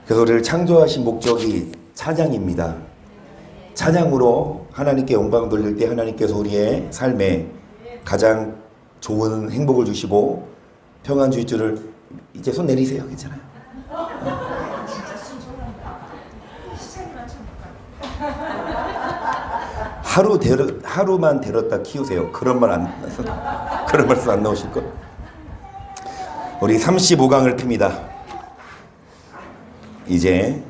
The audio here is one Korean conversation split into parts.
그래서 우리를 창조하신 목적이 찬양입니다. 찬양으로 하나님께 영광 돌릴 때 하나님께서 우리의 삶에 가장 좋은 행복을 주시고 평안 주실 줄을. 이제 손 내리세요. 괜찮아요. 하루만 데렸다 키우세요. 그런 말씀 안 나오실 거. 우리 35강을 핍니다. 이제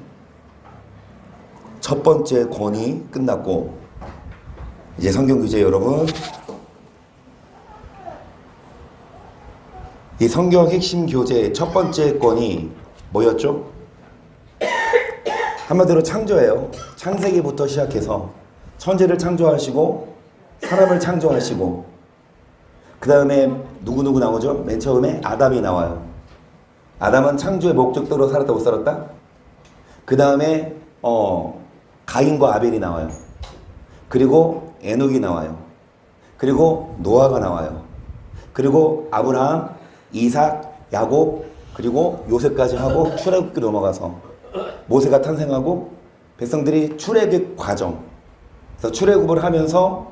첫 번째 권이 끝났고 이제 성경 교재 여러분, 이 성경 핵심 교재의 첫 번째 권이 뭐였죠? 한마디로 창조예요. 창세기부터 시작해서 천지를 창조하시고 사람을 창조하시고 그 다음에 누구 나오죠? 맨 처음에 아담이 나와요. 아담은 창조의 목적대로 살았다 못 살았다? 그 다음에 가인과 아벨이 나와요. 그리고 에녹이 나와요. 그리고 노아가 나와요. 그리고 아브라함, 이삭, 야곱, 그리고 요셉까지 하고 출애굽기로 넘어가서 모세가 탄생하고 백성들이 출애굽 과정, 그래서 출애굽을 하면서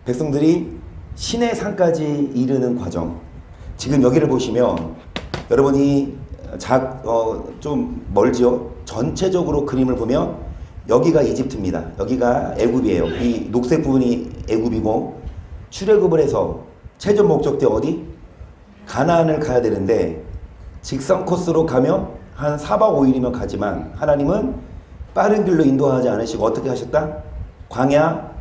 백성들이 신의 산까지 이르는 과정. 지금 여기를 보시면 여러분이 좀 멀지요? 전체적으로 그림을 보면 여기가 이집트입니다. 여기가 애굽이에요. 이 녹색 부분이 애굽이고 출애굽을 해서 최종 목적지 어디? 가나안을 가야 되는데 직선 코스로 가면 한 4박 5일이면 가지만 하나님은 빠른 길로 인도하지 않으시고 어떻게 하셨다? 광야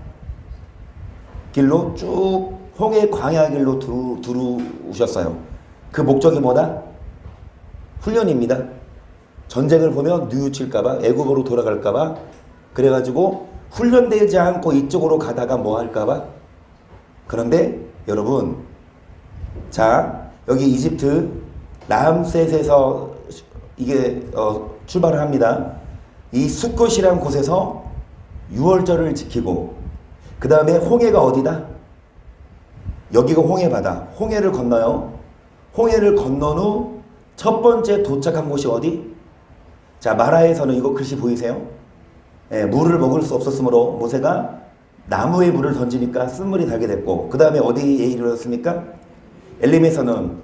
길로 쭉 홍해 광야 길로 들어오셨어요. 그 목적이 뭐다? 훈련입니다. 전쟁을 보면 뉘우칠까봐, 애굽으로 돌아갈까봐, 그래가지고 훈련되지 않고 이쪽으로 가다가 뭐 할까봐. 그런데 여러분, 자 여기 이집트 람셋에서 이게 출발을 합니다. 이 숫곳이라는 곳에서 유월절을 지키고 그 다음에 홍해가 어디다? 여기가 홍해바다. 홍해를 건너요. 홍해를 건넌 후 첫 번째 도착한 곳이 어디? 자, 마라에서는 이거 글씨 보이세요? 예, 물을 먹을 수 없었으므로 모세가 나무에 물을 던지니까 쓴물이 달게 됐고, 그 다음에 어디에 이르렀습니까? 엘림에서는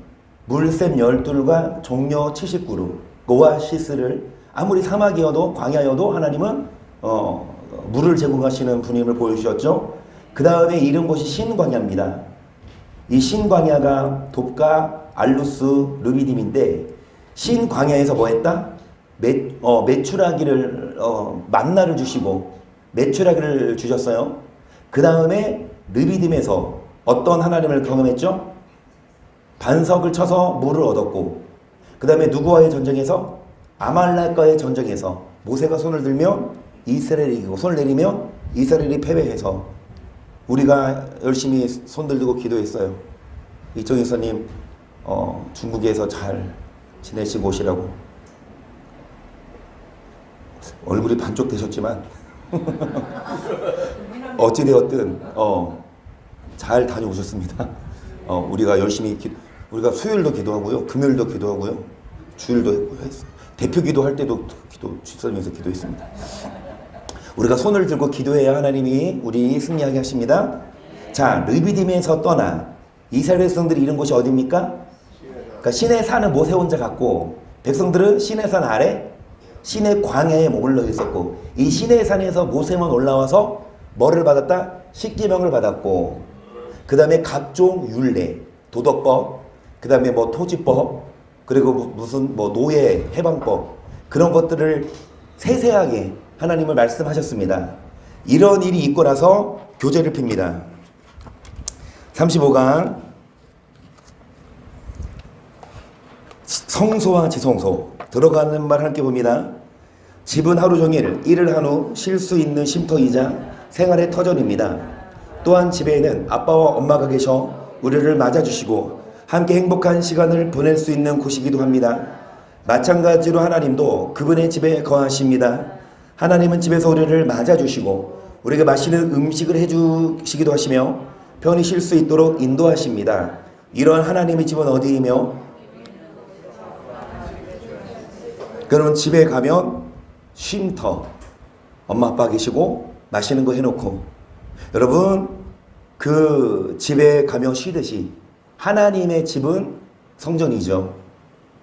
물샘 12과 종려 70그루, 오아시스를, 아무리 사막이어도 광야여도 하나님은 물을 제공하시는 분임을 보여주셨죠. 그 다음에 이른 곳이 신광야입니다. 이 신광야가 돕가, 알루스, 르비딤인데 신광야에서 뭐 했다? 메추라기를 만나를 주시고 메추라기를 주셨어요. 그 다음에 르비딤에서 어떤 하나님을 경험했죠? 반석을 쳐서 물을 얻었고, 그 다음에 누구와의 전쟁에서? 아말렉과의 전쟁에서 모세가 손을 들면 이스라엘이 이기고 손을 내리면 이스라엘이 패배해서 우리가 열심히 손들 들고 기도했어요. 이쪽 이사님 중국에서 잘 지내시고 오시라고. 얼굴이 반쪽 되셨지만 어찌되었든 잘 다녀오셨습니다. 우리가 열심히 우리가 수요일도 기도하고요, 금요일도 기도하고요, 주일도 했어요. 대표 기도할 때도 주선에서 기도했습니다. 우리가 손을 들고 기도해야 하나님이 우리 승리하게 하십니다. 자, 르비딤에서 떠나 이스라엘 백성들이 이른 곳이 어디입니까? 그러니까 신의 산은 모세 혼자 갔고 백성들은 신의 산 아래 신의 광야에 머물러 있었고, 이 신의 산에서 모세만 올라와서 뭐를 받았다? 십계명을 받았고, 그 다음에 각종 율례, 도덕법, 그 다음에 뭐 토지법, 그리고 무슨 뭐 노예 해방법, 그런 것들을 세세하게 하나님을 말씀하셨습니다. 이런 일이 있고 나서 교제를 핍니다. 35강 성소와 지성소 들어가는 말 함께 봅니다. 집은 하루 종일 일을 한 후 쉴 수 있는 쉼터이자 생활의 터전입니다. 또한 집에는 아빠와 엄마가 계셔 우리를 맞아주시고 함께 행복한 시간을 보낼 수 있는 곳이기도 합니다. 마찬가지로 하나님도 그분의 집에 거하십니다. 하나님은 집에서 우리를 맞아주시고 우리에게 맛있는 음식을 해주시기도 하시며 편히 쉴 수 있도록 인도하십니다. 이런 하나님의 집은 어디이며 그러면 집에 가면 쉼터, 엄마 아빠 계시고 맛있는 거 해놓고, 여러분 그 집에 가면 쉬듯이 하나님의 집은 성전이죠.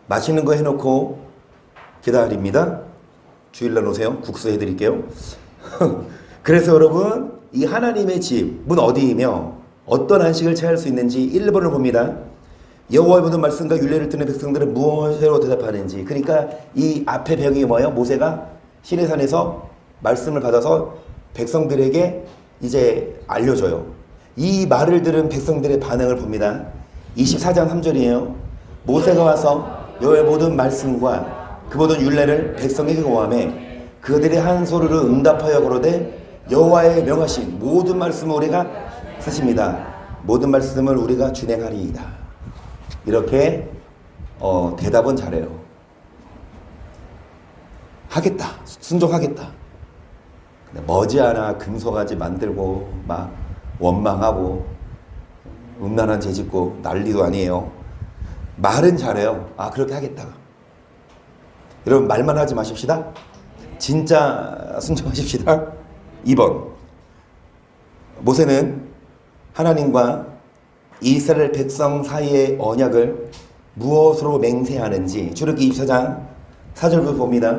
맛있는 거 해놓고 기다립니다. 주일날 오세요. 국수 해드릴게요. 그래서 여러분 이 하나님의 집은 어디이며 어떤 안식을 취할 수 있는지 1번을 봅니다. 여호와의 모든 말씀과 율례를 듣는 백성들은 무엇으로 대답하는지. 그러니까 이 앞에 배경이 뭐예요? 모세가 시내산에서 말씀을 받아서 백성들에게 이제 알려줘요. 이 말을 들은 백성들의 반응을 봅니다. 24장 3절이에요. 모세가 와서 여호와의 모든 말씀과 그 모든 율례를 백성에게 고하매 그들이 한 소리로 응답하여 가로되 여호와의 명하신 모든 말씀을 우리가 쓰십니다. 모든 말씀을 우리가 준행하리이다. 이렇게 대답은 잘해요. 하겠다. 순종하겠다. 근데 머지않아 금송아지 만들고 막 원망하고 음란한 죄 짓고 난리도 아니에요. 말은 잘해요. 아, 그렇게 하겠다. 여러분 말만 하지 마십시다. 진짜 순종하십시다. 2번, 모세는 하나님과 이스라엘 백성 사이의 언약을 무엇으로 맹세하는지 출애굽기 24장 4절부터 봅니다.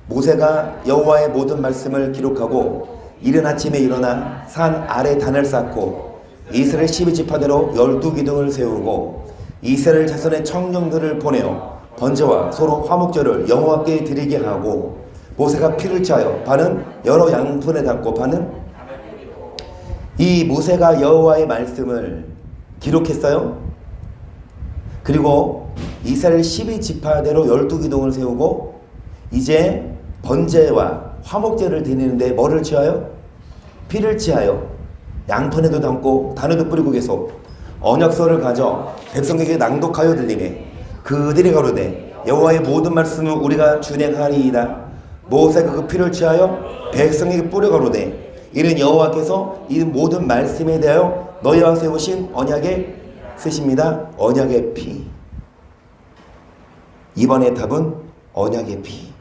모세가 여호와의 모든 말씀을 기록하고 이른 아침에 일어나 산 아래 단을 쌓고 이스라엘 12지파대로 12기둥을 세우고 이스라엘 자손의 청년들을 보내어 번제와 소로 화목제를 여호와께 드리게 하고 모세가 피를 취하여 반은 여러 양푼에 담고 반은 이 모세가 여호와의 말씀을 기록했어요. 그리고 이스라엘 12지파대로 12기둥을 세우고 이제 번제와 화목제를 드리는데 뭐를 취하여? 피를 취하여 양푼에도 담고 단에도 뿌리고 계속 언약서를 가져 백성에게 낭독하여 들리매 그들이 가로되 여호와의 모든 말씀을 우리가 준행하리이다. 모세가 그 피를 취하여 백성에게 뿌려 가로되 이는 여호와께서 이 모든 말씀에 대하여 너희와 세우신 언약의 쓰십니다. 언약의 피. 이번의 답은 언약의 피.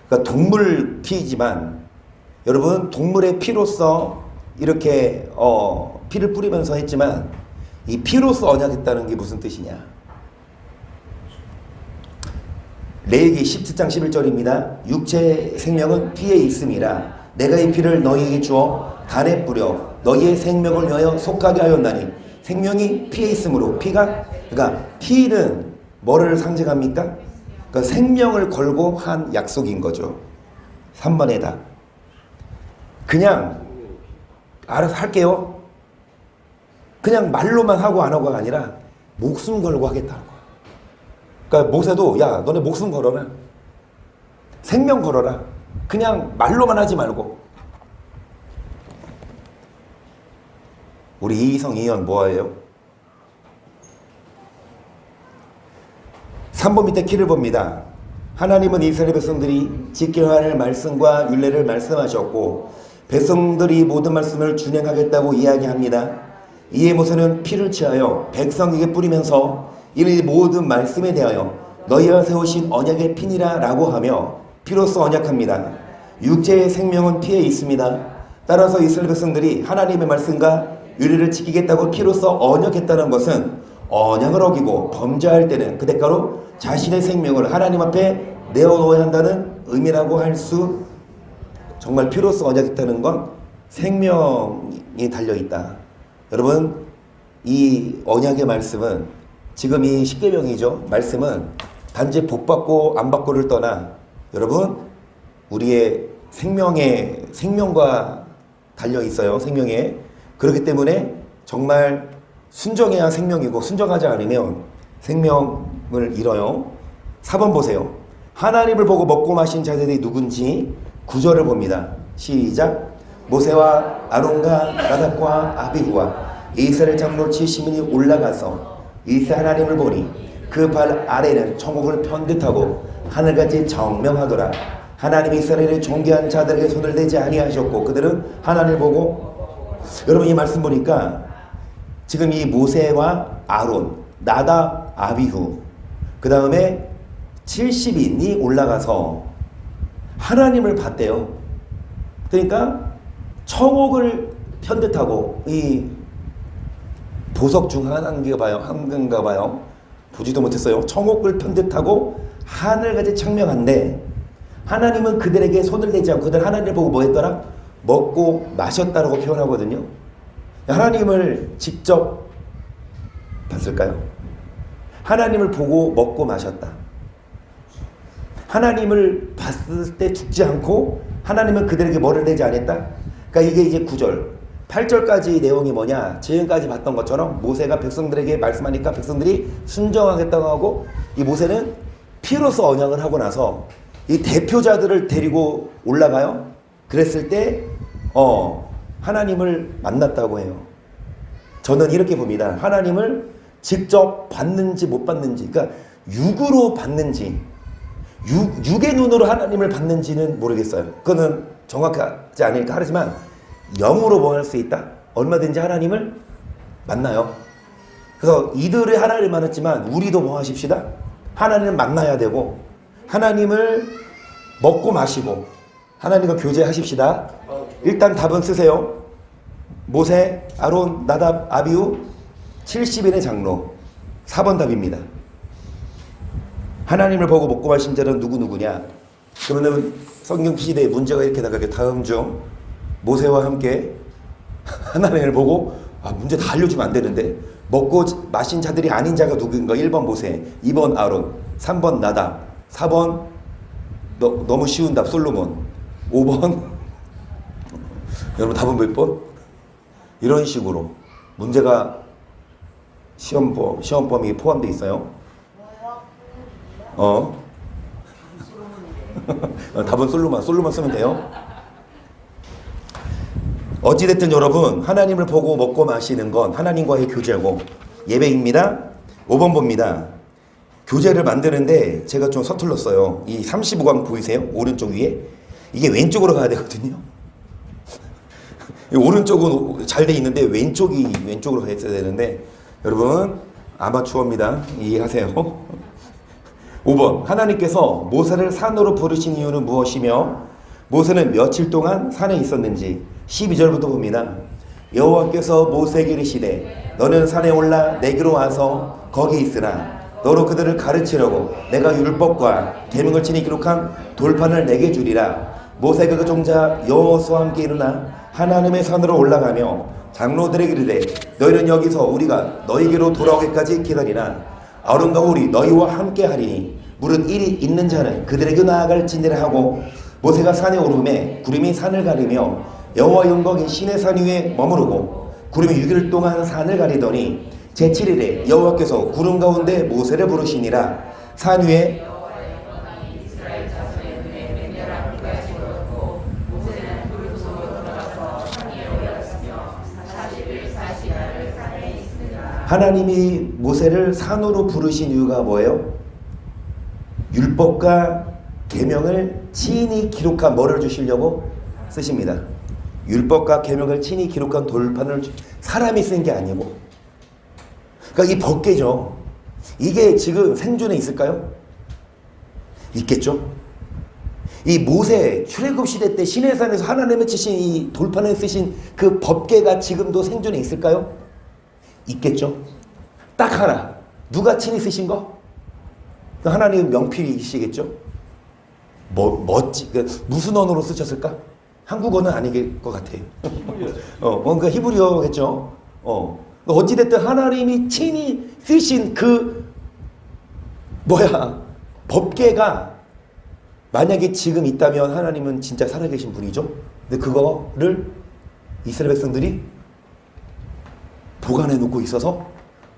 그러니까 동물 피이지만 여러분 동물의 피로서 이렇게 피를 뿌리면서 했지만 이 피로서 언약했다는 게 무슨 뜻이냐? 레위기 17장 11절입니다. 육체의 생명은 피에 있음이라 내가 이 피를 너희에게 주어 단에 뿌려 너희의 생명을 위하여 속하게 하였나니 생명이 피에 있으므로 그러니까 피는 뭐를 상징합니까? 그러니까 생명을 걸고 한 약속인 거죠. 3번의 답. 그냥 알아서 할게요. 그냥 말로만 하고 안 하고가 아니라 목숨 걸고 하겠다는 거야. 그러니까 모세도 야 너네 목숨 걸어라. 생명 걸어라. 그냥 말로만 하지 말고. 우리 이희성 의원 뭐예요? 3번 밑에 키를 봅니다. 하나님은 이스라엘 백성들이 지켜야 할 말씀과 율례를 말씀하셨고 백성들이 모든 말씀을 준행하겠다고 이야기합니다. 이에 모세는 피를 취하여 백성에게 뿌리면서 이는 모든 말씀에 대하여 너희가 세우신 언약의 피니라 라고 하며 피로써 언약합니다. 육체의 생명은 피에 있습니다. 따라서 이스라엘 백성들이 하나님의 말씀과 율례를 지키겠다고 피로써 언약했다는 것은 언약을 어기고 범죄할 때는 그 대가로 자신의 생명을 하나님 앞에 내어놓아야 한다는 의미라고 할 수, 정말 피로써 언약했다는 건 생명이 달려있다. 여러분 이 언약의 말씀은 지금 이 십계명이죠. 말씀은 단지 복받고 안 받고를 떠나 여러분 우리의 생명과 달려있어요. 생명에. 그렇기 때문에 정말 순종해야 생명이고 순종하지 않으면 생명을 잃어요. 4번 보세요. 하나님을 보고 먹고 마신 자들이 누군지 9절을 봅니다. 시작. 모세와 아론과 나답과 아비후와 이스라엘 장로 70인이 올라가서 이스라엘 하나님을 보니 그 발 아래는 천국을 편듯하고 하늘같이 정명하더라. 하나님이 이스라엘의 존귀한 자들에게 손을 대지 아니하셨고 그들은 하나님을 보고. 여러분 이 말씀 보니까 지금 이 모세와 아론, 나답, 아비후, 그 다음에 70인이 올라가서 하나님을 봤대요. 그러니까 청옥을 편듯하고 이 보석 중 한가인가 봐요. 보지도 못했어요. 청옥을 편듯하고 하늘같이 청명한데 하나님은 그들에게 손을 대지 않고 그들 하나님을 보고 뭐 했더라? 먹고 마셨다라고 표현하거든요. 하나님을 직접 봤을까요? 하나님을 보고 먹고 마셨다. 하나님을 봤을 때 죽지 않고 하나님은 그들에게 뭐를 내지 않았다? 그러니까 이게 이제 9절 8절까지 내용이 뭐냐? 지금까지 봤던 것처럼 모세가 백성들에게 말씀하니까 백성들이 순종하겠다고 하고 이 모세는 피로서 언약을 하고 나서 이 대표자들을 데리고 올라가요. 그랬을 때 하나님을 만났다고 해요. 저는 이렇게 봅니다. 하나님을 직접 봤는지 못 봤는지, 그러니까 육으로 봤는지 육의 눈으로 하나님을 봤는지는 모르겠어요. 그거는 정확하지 않을까 하지만 영으로 뭐 할 수 있다? 얼마든지 하나님을 만나요. 그래서 이들이 하나님을 만났지만 우리도 뭐 하십시다? 하나님을 만나야 되고 하나님을 먹고 마시고 하나님과 교제하십시다. 일단 답은 쓰세요. 모세, 아론, 나답, 아비후 70인의 장로 4번 답입니다. 하나님을 보고 먹고 마신 자는 누구누구냐? 그러면 성경 시대에 문제가 이렇게 나가게 다음 중 모세와 함께 하나님을 보고 문제 다 알려주면 안 되는데 먹고 마신 자들이 아닌 자가 누구인가? 1번 모세, 2번 아론, 3번 나답, 4번 너무 쉬운 답 솔로몬, 5번 여러분 답은 몇 번? 이런 식으로 문제가 시험 범위에 포함되어 있어요. 답은 솔로몬 쓰면 돼요. 어찌됐든 여러분 하나님을 보고 먹고 마시는 건 하나님과의 교제고 예배입니다. 5번 봅니다. 교제를 만드는데 제가 좀 서툴렀어요. 이 35강 보이세요? 오른쪽 위에 이게 왼쪽으로 가야 되거든요. 오른쪽은 잘 돼 있는데 왼쪽으로 가야 되는데 여러분 아마추어입니다. 이해하세요. 5번 하나님께서 모세를 산으로 부르신 이유는 무엇이며 모세는 며칠 동안 산에 있었는지 12절부터 봅니다. 여호와께서 모세에게 이르시되 너는 산에 올라 내게로 와서 거기 있으라. 너로 그들을 가르치려고 내가 율법과 계명을 친히 기록한 돌판을 내게 주리라. 모세가 그 종자 여호수아와 함께 일어나 하나님의 산으로 올라가며 장로들에게 이르되 너희는 여기서 우리가 너희에게로 돌아오기까지 기다리라. 아론과 홀이 너희와 함께 하리니 물은 일이 있는 자는 그들에게 나아갈지니라 하고 모세가 산에 오르매 구름이 산을 가리며 여호와 영광이 시내 산 위에 머무르고 구름이 6일 동안 산을 가리더니 제7일에 여호와께서 구름 가운데 모세를 부르시니라. 산 위에 하나님이 모세를 산으로 부르신 이유가 뭐예요? 율법과 계명을 친히 기록한 뭐를 주시려고 쓰십니다. 율법과 계명을 친히 기록한 돌판을 사람이 쓴 게 아니고, 그러니까 이 법궤죠. 이게 지금 생존에 있을까요? 있겠죠. 이 모세 출애굽 시대 때 시내산에서 하나님이 치신 이 돌판을 쓰신 그 법궤가 지금도 생존에 있을까요? 있겠죠. 딱 하나. 누가 친히 쓰신 거? 하나님 명필이시겠죠. 무슨 언어로 쓰셨을까? 한국어는 아닐 것 같아요. 뭔가 히브리어겠죠. 어찌됐든 하나님이 친히 쓰신 법궤가 만약에 지금 있다면 하나님은 진짜 살아계신 분이죠. 근데 그거를 이스라엘 백성들이 보관해 놓고 있어서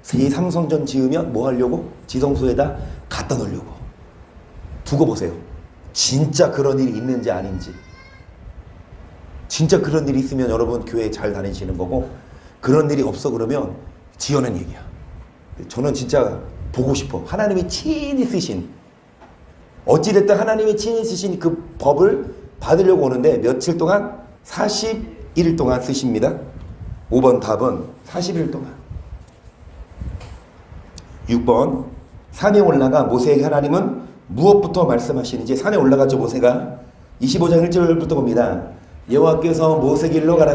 제3성전 지으면 뭐 하려고? 지성소에다 갖다 놓으려고. 두고 보세요. 진짜 그런 일이 있는지 아닌지. 진짜 그런 일이 있으면 여러분 교회 잘 다니시는 거고, 그런 일이 없어 그러면 지어낸 얘기야. 저는 진짜 보고 싶어. 하나님이 친히 쓰신, 어찌됐든 하나님이 친히 쓰신 그 법을 받으려고 오는데 며칠 동안? 41일 동안 쓰십니다. 5번 답은 40일 동안. 6번 산에 올라가 모세에게 하나님은 무엇부터 말씀하시는지 산에 올라갔죠. 모세가 25장 1절부터 봅니다. 여호와께서 모세길로 가라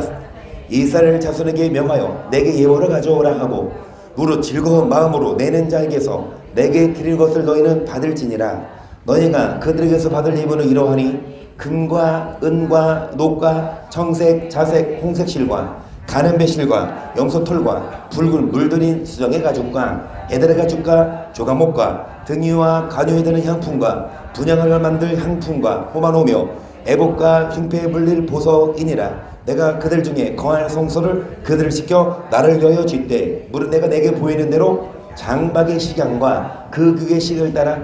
이스라엘 자손에게 명하여 내게 예물을 가져오라 하고 무릇 즐거운 마음으로 내는 자에게서 내게 드릴 것을 너희는 받을지니라. 너희가 그들에게서 받을 예물은 이러하니 금과 은과 녹과 청색 자색 홍색 실과 가는 배실과 염소털과 붉은 물들인 수정의 가죽과 에드레 가죽과 조각목과 등유와 간유에 드는 향품과 분향을 만들 향품과 호마노며 애복과 흉패에 물릴 보석이니라. 내가 그들 중에 거할 성소를 그들을 시켜 나를 위하여 짓되 무릇 내가 내게 보이는 대로 장박의 식양과 그 극의 식을 따라.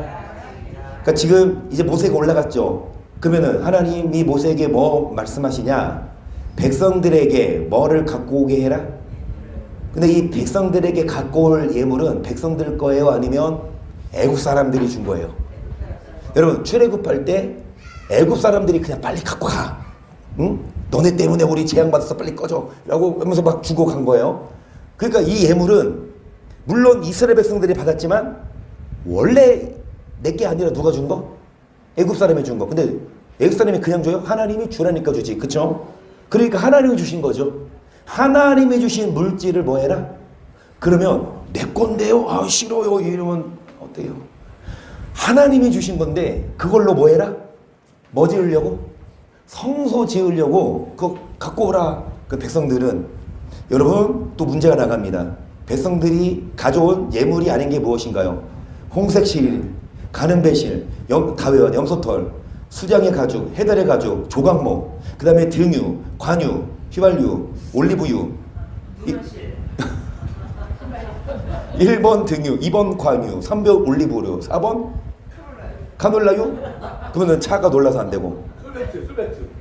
그러니까 지금 이제 모세가 올라갔죠. 그러면은 하나님이 모세에게 뭐 말씀하시냐? 백성들에게 뭐를 갖고 오게 해라. 근데 이 백성들에게 갖고 올 예물은 백성들 거예요, 아니면 애굽 사람들이 준 거예요? 여러분, 출애굽할 때 애굽 사람들이 그냥 빨리 갖고 가. 응? 너네 때문에 우리 재앙받아서 빨리 꺼져 라고 하면서 막 주고 간 거예요. 그러니까 이 예물은 물론 이스라엘 백성들이 받았지만 원래 내게 아니라 누가 준 거? 애굽 사람이 준 거. 근데 애굽 사람이 그냥 줘요? 하나님이 주라니까 주지. 그쵸? 그러니까 하나님이 주신 거죠. 하나님이 주신 물질을 뭐 해라? 그러면 내 건데요? 아 싫어요. 이러면 어때요? 하나님이 주신 건데 그걸로 뭐 해라? 뭐 지으려고? 성소 지으려고 그거 갖고 오라. 그 백성들은 여러분 또 문제가 나갑니다. 백성들이 가져온 예물이 아닌 게 무엇인가요? 홍색실, 가는 배실, 다회원, 염소털, 수장의 가죽, 해달의 가죽, 조각목, 그 다음에 등유, 관유, 휘발유, 올리브유. 1번 등유, 2번 관유, 3번 올리브유, 4번 카놀라유? 그러면 차가 놀라서 안 되고.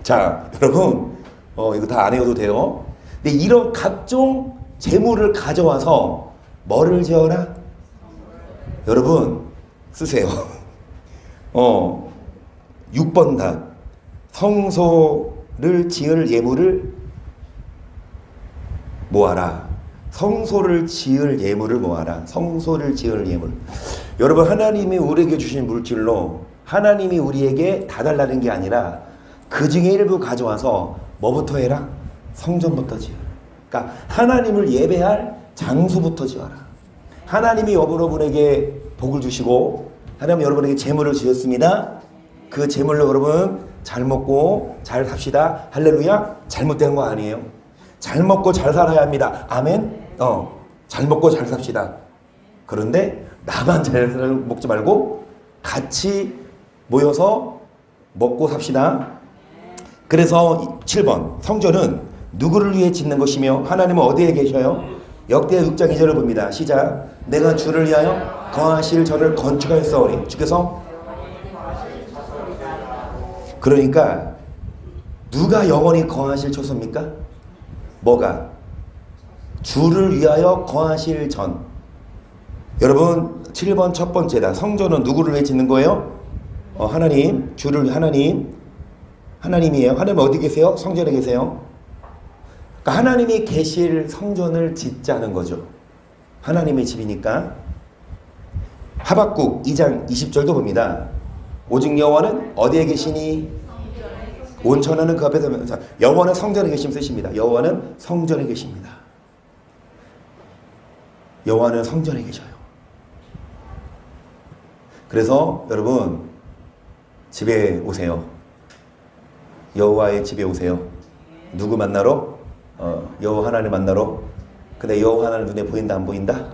자, 여러분, 이거 다 안 해도 돼요. 근데 이런 각종 재물을 가져와서 뭐를 지어라? 여러분, 쓰세요. 6번 답. 성소를 지을 예물을 모아라. 성소를 지을 예물을 모아라. 성소를 지을 예물. 여러분, 하나님이 우리에게 주신 물질로 하나님이 우리에게 다 달라는 게 아니라 그 중에 일부 가져와서 뭐부터 해라? 성전부터 지어라. 그러니까 하나님을 예배할 장소부터 지어라. 하나님이 여러분에게 복을 주시고 하나님 여러분에게 재물을 주셨습니다. 그 재물로 여러분 잘 먹고 잘 삽시다. 할렐루야. 잘못된 거 아니에요. 잘 먹고 잘 살아야 합니다. 아멘. 잘 먹고 잘 삽시다. 그런데 나만 잘 먹지 말고 같이 모여서 먹고 삽시다. 그래서 7번 성전은 누구를 위해 짓는 것이며 하나님은 어디에 계셔요? 역대하 6장 2절을 봅니다. 시작. 내가 주를 위하여 거하실 전을 건축하였사오니. 주께서 그러니까 누가 영원히 거하실 처소입니까? 뭐가? 주를 위하여 거하실 전. 여러분 7번 첫 번째다. 성전은 누구를 위해 짓는 거예요? 하나님. 주를 하나님이에요. 하나님 어디 계세요? 성전에 계세요. 그러니까 하나님이 계실 성전을 짓자는 거죠. 하나님의 집이니까. 하박국 2장 20절도 봅니다. 오직 여호와는 어디에 계시니? 온천하는 그 앞에 서면. 여호와는 성전에 계심 쓰십니다. 여호와는 성전에 계십니다. 여호와는 성전에 계셔요. 그래서 여러분 집에 오세요. 여호와의 집에 오세요. 누구 만나러? 여호와 하나님 만나러. 근데 여호와 하나님 눈에 보인다 안 보인다?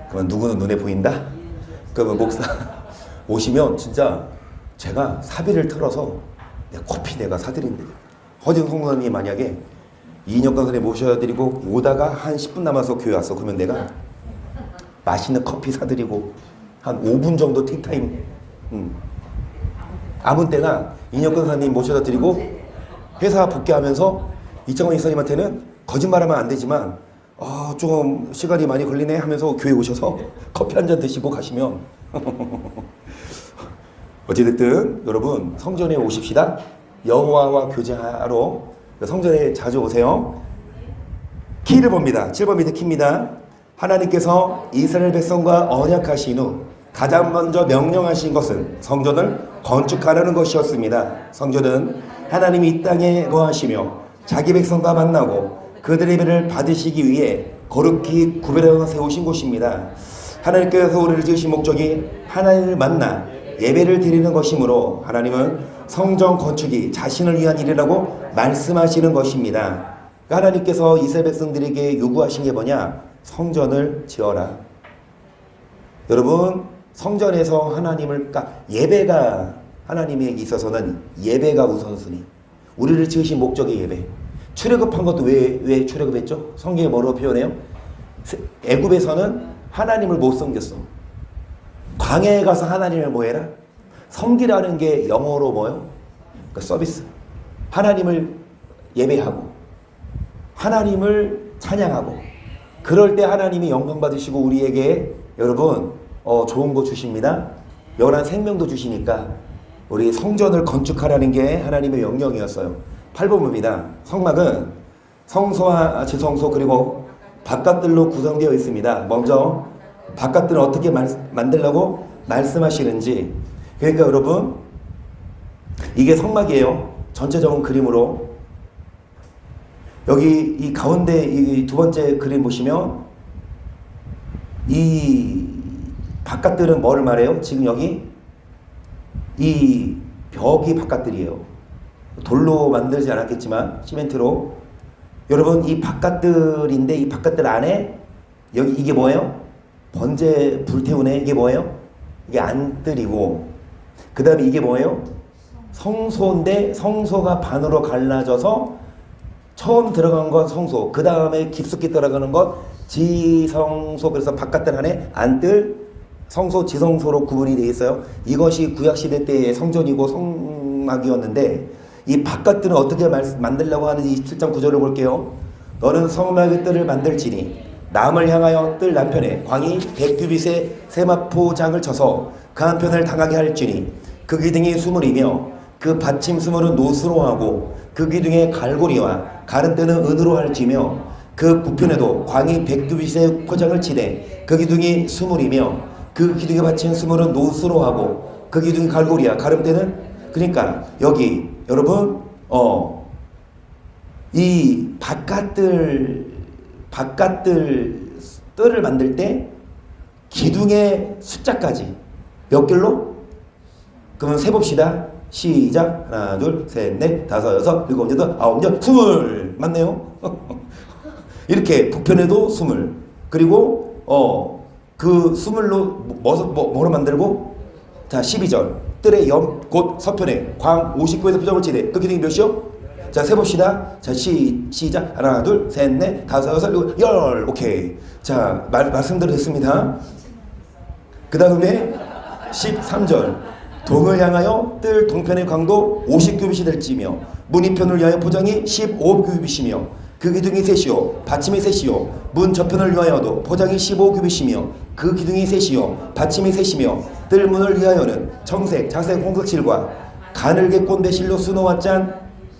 그러면 누구는 눈에 보인다? 그러면 목사 오시면 진짜 제가 사비를 틀어서 커피 내가 사드린대요. 허진 성도님 만약에 2년 강사님 모셔드리고 오다가 한 10분 남아서 교회 왔어. 그러면 내가 맛있는 커피 사드리고 한 5분 정도 틱타임. 아무 때나 2년 강사님 모셔다 드리고 회사 복귀하면서 이창원 이사님한테는 거짓말하면 안 되지만 좀 시간이 많이 걸리네 하면서 교회 오셔서 커피 한 잔 드시고 가시면 어찌됐든 여러분 성전에 오십시다. 여호와와 교제하러 성전에 자주 오세요. 키를 봅니다. 7번 밑에 키입니다. 하나님께서 이스라엘 백성과 언약하신 후 가장 먼저 명령하신 것은 성전을 건축하라는 것이었습니다. 성전은 하나님이 이 땅에 거하시며 자기 백성과 만나고 그들의 예배를 받으시기 위해 거룩히 구별하여 세우신 곳입니다. 하나님께서 우리를 지으신 목적이 하나님을 만나 예배를 드리는 것이므로 하나님은 성전 건축이 자신을 위한 일이라고 말씀하시는 것입니다. 하나님께서 이스라엘 백성들에게 요구하신 게 뭐냐? 성전을 지어라. 여러분, 성전에서 하나님을 예배가 하나님에게 있어서는 예배가 우선순위. 우리를 지으신 목적이 예배. 출애굽한 것도 왜 출애굽했죠? 성경에 뭐로 표현해요? 애굽에서는 하나님을 못 섬겼어. 광야에 가서 하나님을 뭐 해라? 섬기라는 게 영어로 뭐요? 그러니까 서비스. 하나님을 예배하고 하나님을 찬양하고 그럴 때 하나님이 영광 받으시고 우리에게 여러분 좋은 거 주십니다. 영원한 생명도 주시니까 우리 성전을 건축하라는 게 하나님의 명령이었어요. 8번 봅니다. 성막은 성소와 지성소 그리고 바깥들로 구성되어 있습니다. 먼저 바깥들은 어떻게 만들라고 말씀하시는지. 그러니까 여러분 이게 성막이에요. 전체적인 그림으로 여기 이 가운데 이 두 번째 그림 보시면 이 바깥들은 뭐를 말해요? 지금 여기 이 벽이 바깥들이에요. 돌로 만들지 않았겠지만 시멘트로. 여러분 이 바깥들인데 이 바깥들 안에 여기 이게 뭐예요? 번제 불태우네. 이게 뭐예요? 이게 안뜰이고 그 다음에 이게 뭐예요? 성소인데 성소가 반으로 갈라져서 처음 들어간 건 성소, 그 다음에 깊숙이 들어가는 건 지성소. 그래서 바깥들 안에 안뜰, 성소, 지성소로 구분이 되어 있어요. 이것이 구약시대 때의 성전이고 성막이었는데 이 바깥들은 어떻게 만들려고 하는지 27장 9절을 볼게요. 너는 성막의 뜰을 만들지니 남을 향하여 뜰 남편에 광이 100규빗의 세마포장을 쳐서 그 한편을 당하게 할지니 그 기둥이 수물이며 그 받침 수물은 노수로 하고 그 기둥의 갈고리와 가른대는 은으로 할지며 그 부편에도 광이 100규빗의 포장을 치되 그 기둥이 수물이며 그 기둥에 받친 수물은 노수로 하고 그 기둥의 갈고리와 가른대는. 그러니까 여기 여러분 이 바깥들 뜰을 만들 때 기둥의 숫자까지 몇 길로? 그러면 세봅시다. 시작. 하나, 둘, 셋, 넷, 다섯, 여섯, 일곱, 여덟, 아홉, 열, 20. 맞네요. 이렇게 북편에도 20. 그리고 그 20로 뭐로 만들고? 자, 12절. 뜰의 곧 서편에 광 59에서 표정을 치되 그 기둥이 몇이요? 자, 세봅시다. 자, 시작. 하나, 둘, 셋, 넷, 다섯, 여섯, 일곱, 열. 오케이. 자, 말씀대로 됐습니다. 그 다음에 13절. 동을 향하여 뜰 동편의 광도 50규빗이 될지며 문 이편을 위하여 포장이 15규빗이며 그 기둥이 셋이요 받침이 셋이요 문 저편을 위하여도 포장이 15규빗이며 그 기둥이 셋이요 받침이 셋이며 뜰문을 위하여는 청색, 자색, 홍색실과 가늘게 꼰대 실로 수놓아 짠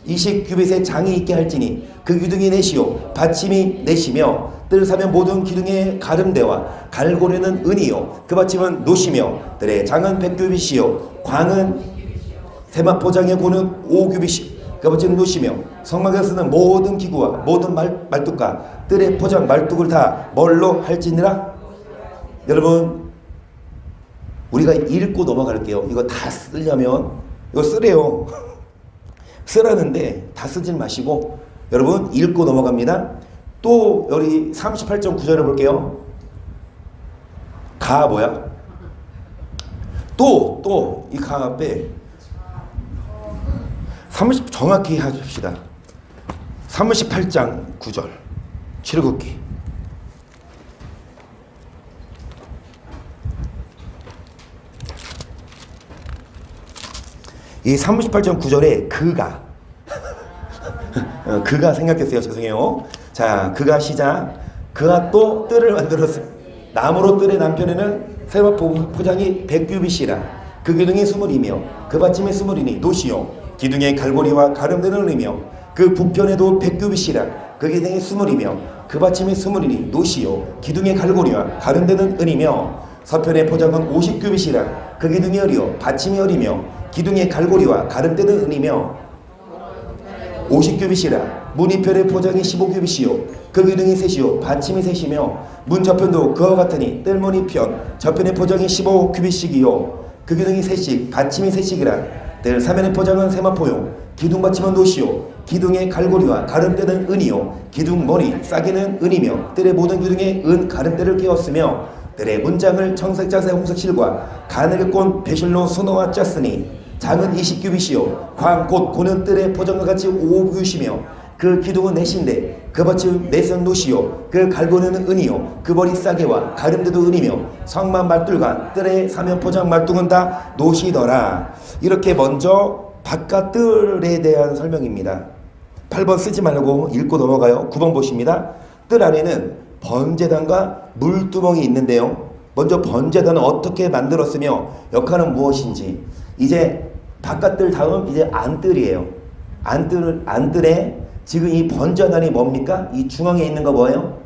20규빗의 장이 있게 할지니 그 기둥이 넷이요 받침이 넷이며 뜰 사면 모든 기둥의 가름대와 갈고리는 은이요 그 받침은 노시며 뜰의 장은 100규빗이요 광은 세마포장의 고는 5규빗이 그 받침은 노시며 성막에 쓰는 모든 기구와 모든 말뚝과 뜰의 포장 말뚝을 다 뭘로 할지니라. 여러분 우리가 읽고 넘어갈게요. 이거 다 쓰려면 이거 쓰래요. 쓰라는데 다 쓰진 마시고 여러분 읽고 넘어갑니다. 또 여기 38.9절을 볼게요. 가 뭐야? 또 이 가 앞에 30 정확히 해줍시다. 38장 9절 출애굽기. 이 38장 9절에 그가 그가 생각했어요. 죄송해요. 자, 그가 시작. 그가 또 뜰을 만들었어요. 나무로 뜰의 남편에는 세마 포장이 100규빗이라 그 기둥이 20이며 그 받침이 20이니 노시요 기둥의 갈고리와 가름대는 은이며 그 부편에도 100규빗이라 그 기둥이 20이며 그 받침이 20이니 노시요 기둥의 갈고리와 가름대는 은이며 서편의 포장은 50규빗이라 그 기둥이 어리요 받침이 어리며 기둥의 갈고리와 가름대는 은이며 50규빗이라 문 이편의 포장이 15규빗이요 그 기둥이 셋이요 받침이 셋이며 문 저편도 그와 같으니 뜰문 이편 저편의 포장이 15규빗씩이요 그 기둥이 셋씩 받침이 셋씩이라 뜰 사면의 포장은 세마포요 기둥 받침은 노시요 기둥의 갈고리와 가름대는 은이요 기둥 머리 싸기는 은이며 뜰의 모든 기둥에 은 가름대를 끼웠으며 뜰의 문장을 청색자색 홍색실과 가늘게 꼰 배실로 수놓아 짰으니 장은 20규빗이요 광 곧 고는 뜰의 포장과 같이 5규빗이며 그 기둥은 넷인데 그 받침 넷은 노시요 그 갈고리는 은이요 그 머리 싸개와 가름대도 은이며 성만 말뚝과 뜰의 사면 포장 말뚝은 다 노시더라. 이렇게 먼저 바깥 뜰에 대한 설명입니다. 8번 쓰지 말고 읽고 넘어가요. 9번 보십니다. 뜰 안에는 번제단과 물두멍이 있는데요. 먼저 번제단은 어떻게 만들었으며 역할은 무엇인지. 이제 바깥뜰 다음 이제 안뜰이에요. 안뜰에 지금 이 번제단이 뭡니까? 이 중앙에 있는 거 뭐예요?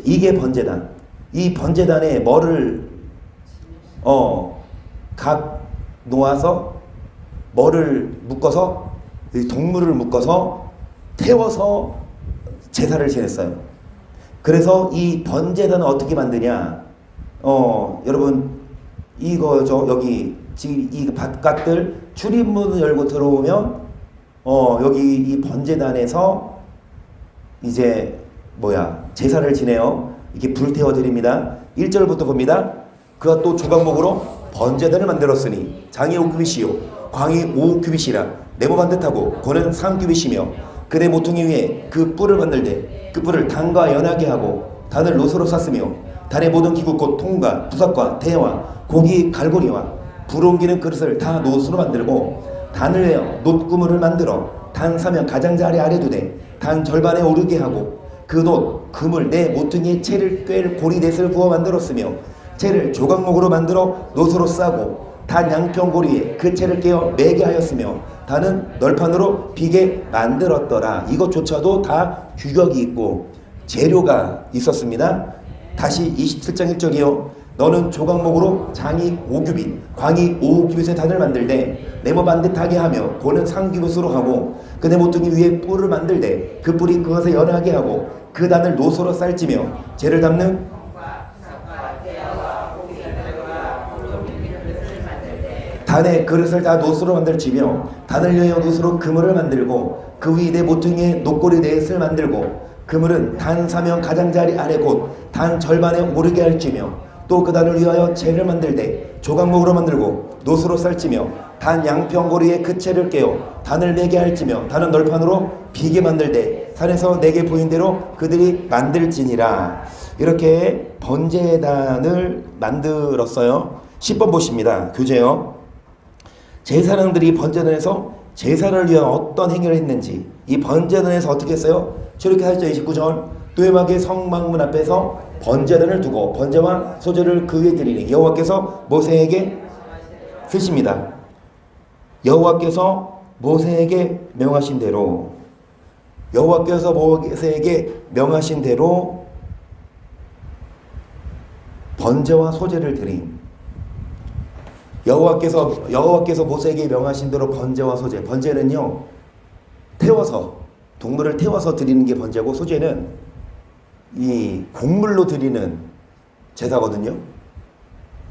이게 번제단. 이 번제단에 뭐를 각 놓아서 뭐를 묶어서 동물을 묶어서 태워서 제사를 지냈어요. 그래서 이 번제단은 어떻게 만드냐? 여러분 이거죠. 여기 지금 이 바깥들 출입문을 열고 들어오면 여기 이 번제단에서 이제 제사를 지내요. 이렇게 불 태워 드립니다. 1절부터 봅니다. 그가 또 조각목으로 번제단을 만들었으니 장이 5규빗이요 광이 5규빗이라 네모 반듯하고 고는 3규빗이며 그대 모퉁이 위에 그 뿔을 만들되 그 뿔을 단과 연하게 하고 단을 노소로 쌌으며 단의 모든 기구 곧 통과 부석과 대와 고기 갈고리와 불 옮기는 그릇을 다 노소로 만들고 단을 내어 놋구물을 만들어 단 사면 가장자리 아래 두되 단 절반에 오르게 하고 그 놋 그물 네 모퉁이에 채를 꿰를 고리 넷을 부어 만들었으며 채를 조각목으로 만들어 노소로 싸고 단 양평고리에 그 채를 깨어 매게 하였으며 단은 널판으로 비게 만들었더라. 이것조차도 다 규격이 있고 재료가 있었습니다. 다시 27장 1절이요. 너는 조각목으로 장이 5규빗, 광이 5규빗의 단을 만들되 네모 반듯하게 하며 고는 3규빗으로 하고 그 네 모퉁이 위에 뿔을 만들되 그 뿔이 그것에 연하게 하고 그 단을 노소로 쌀지며 재를 담는 단의 그릇을 다 노수로 만들지며 단을 여여 노수로 그물을 만들고 그 위 네 모퉁이에 노꼬리 넷을 만들고 그물은 단 사면 가장자리 아래 곧 단 절반에 오르게 할지며 또 그 단을 위하여 채를 만들되 조각목으로 만들고 노수로 쌀지며 단 양평고리에 그 채를 깨어 단을 매게 할지며 단은 널판으로 비게 만들되 산에서 내게 보인 대로 그들이 만들지니라. 이렇게 번제단을 만들었어요. 10번 보십니다. 교재요. 제사장들이 번제단에서 제사를 위한 어떤 행위를 했는지, 이 번제단에서 어떻게 했어요? 저렇게 하죠. 29절 뚜에막의 성막문 앞에서 번제단을 두고 번제와 소제를 그 위에 드리니 여호와께서 모세에게 쓰십니다. 여호와께서 모세에게 명하신 대로 번제와 소제를 드림. 여호와께서 모세에게 명하신 대로 번제와 소제. 번제는요, 동물을 태워서 드리는 게 번제고, 소제는 이 곡물로 드리는 제사거든요.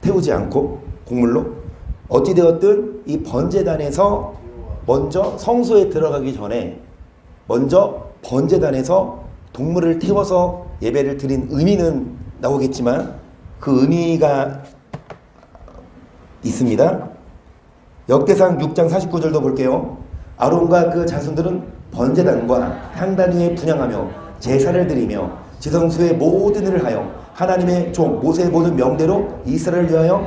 태우지 않고 곡물로. 어찌되었든 이 번제단에서 먼저 성소에 들어가기 전에 먼저 번제단에서 동물을 태워서 예배를 드린 의미는 나오겠지만 그 의미가 있습니다. 역대상 6장 49절도 볼게요. 아론과 그 자손들은 번제단과 향단 위에 분향하며 제사를 드리며 지성소의 모든 일을 하여 하나님의 종 모세의 모든 명대로 이스라엘을 위하여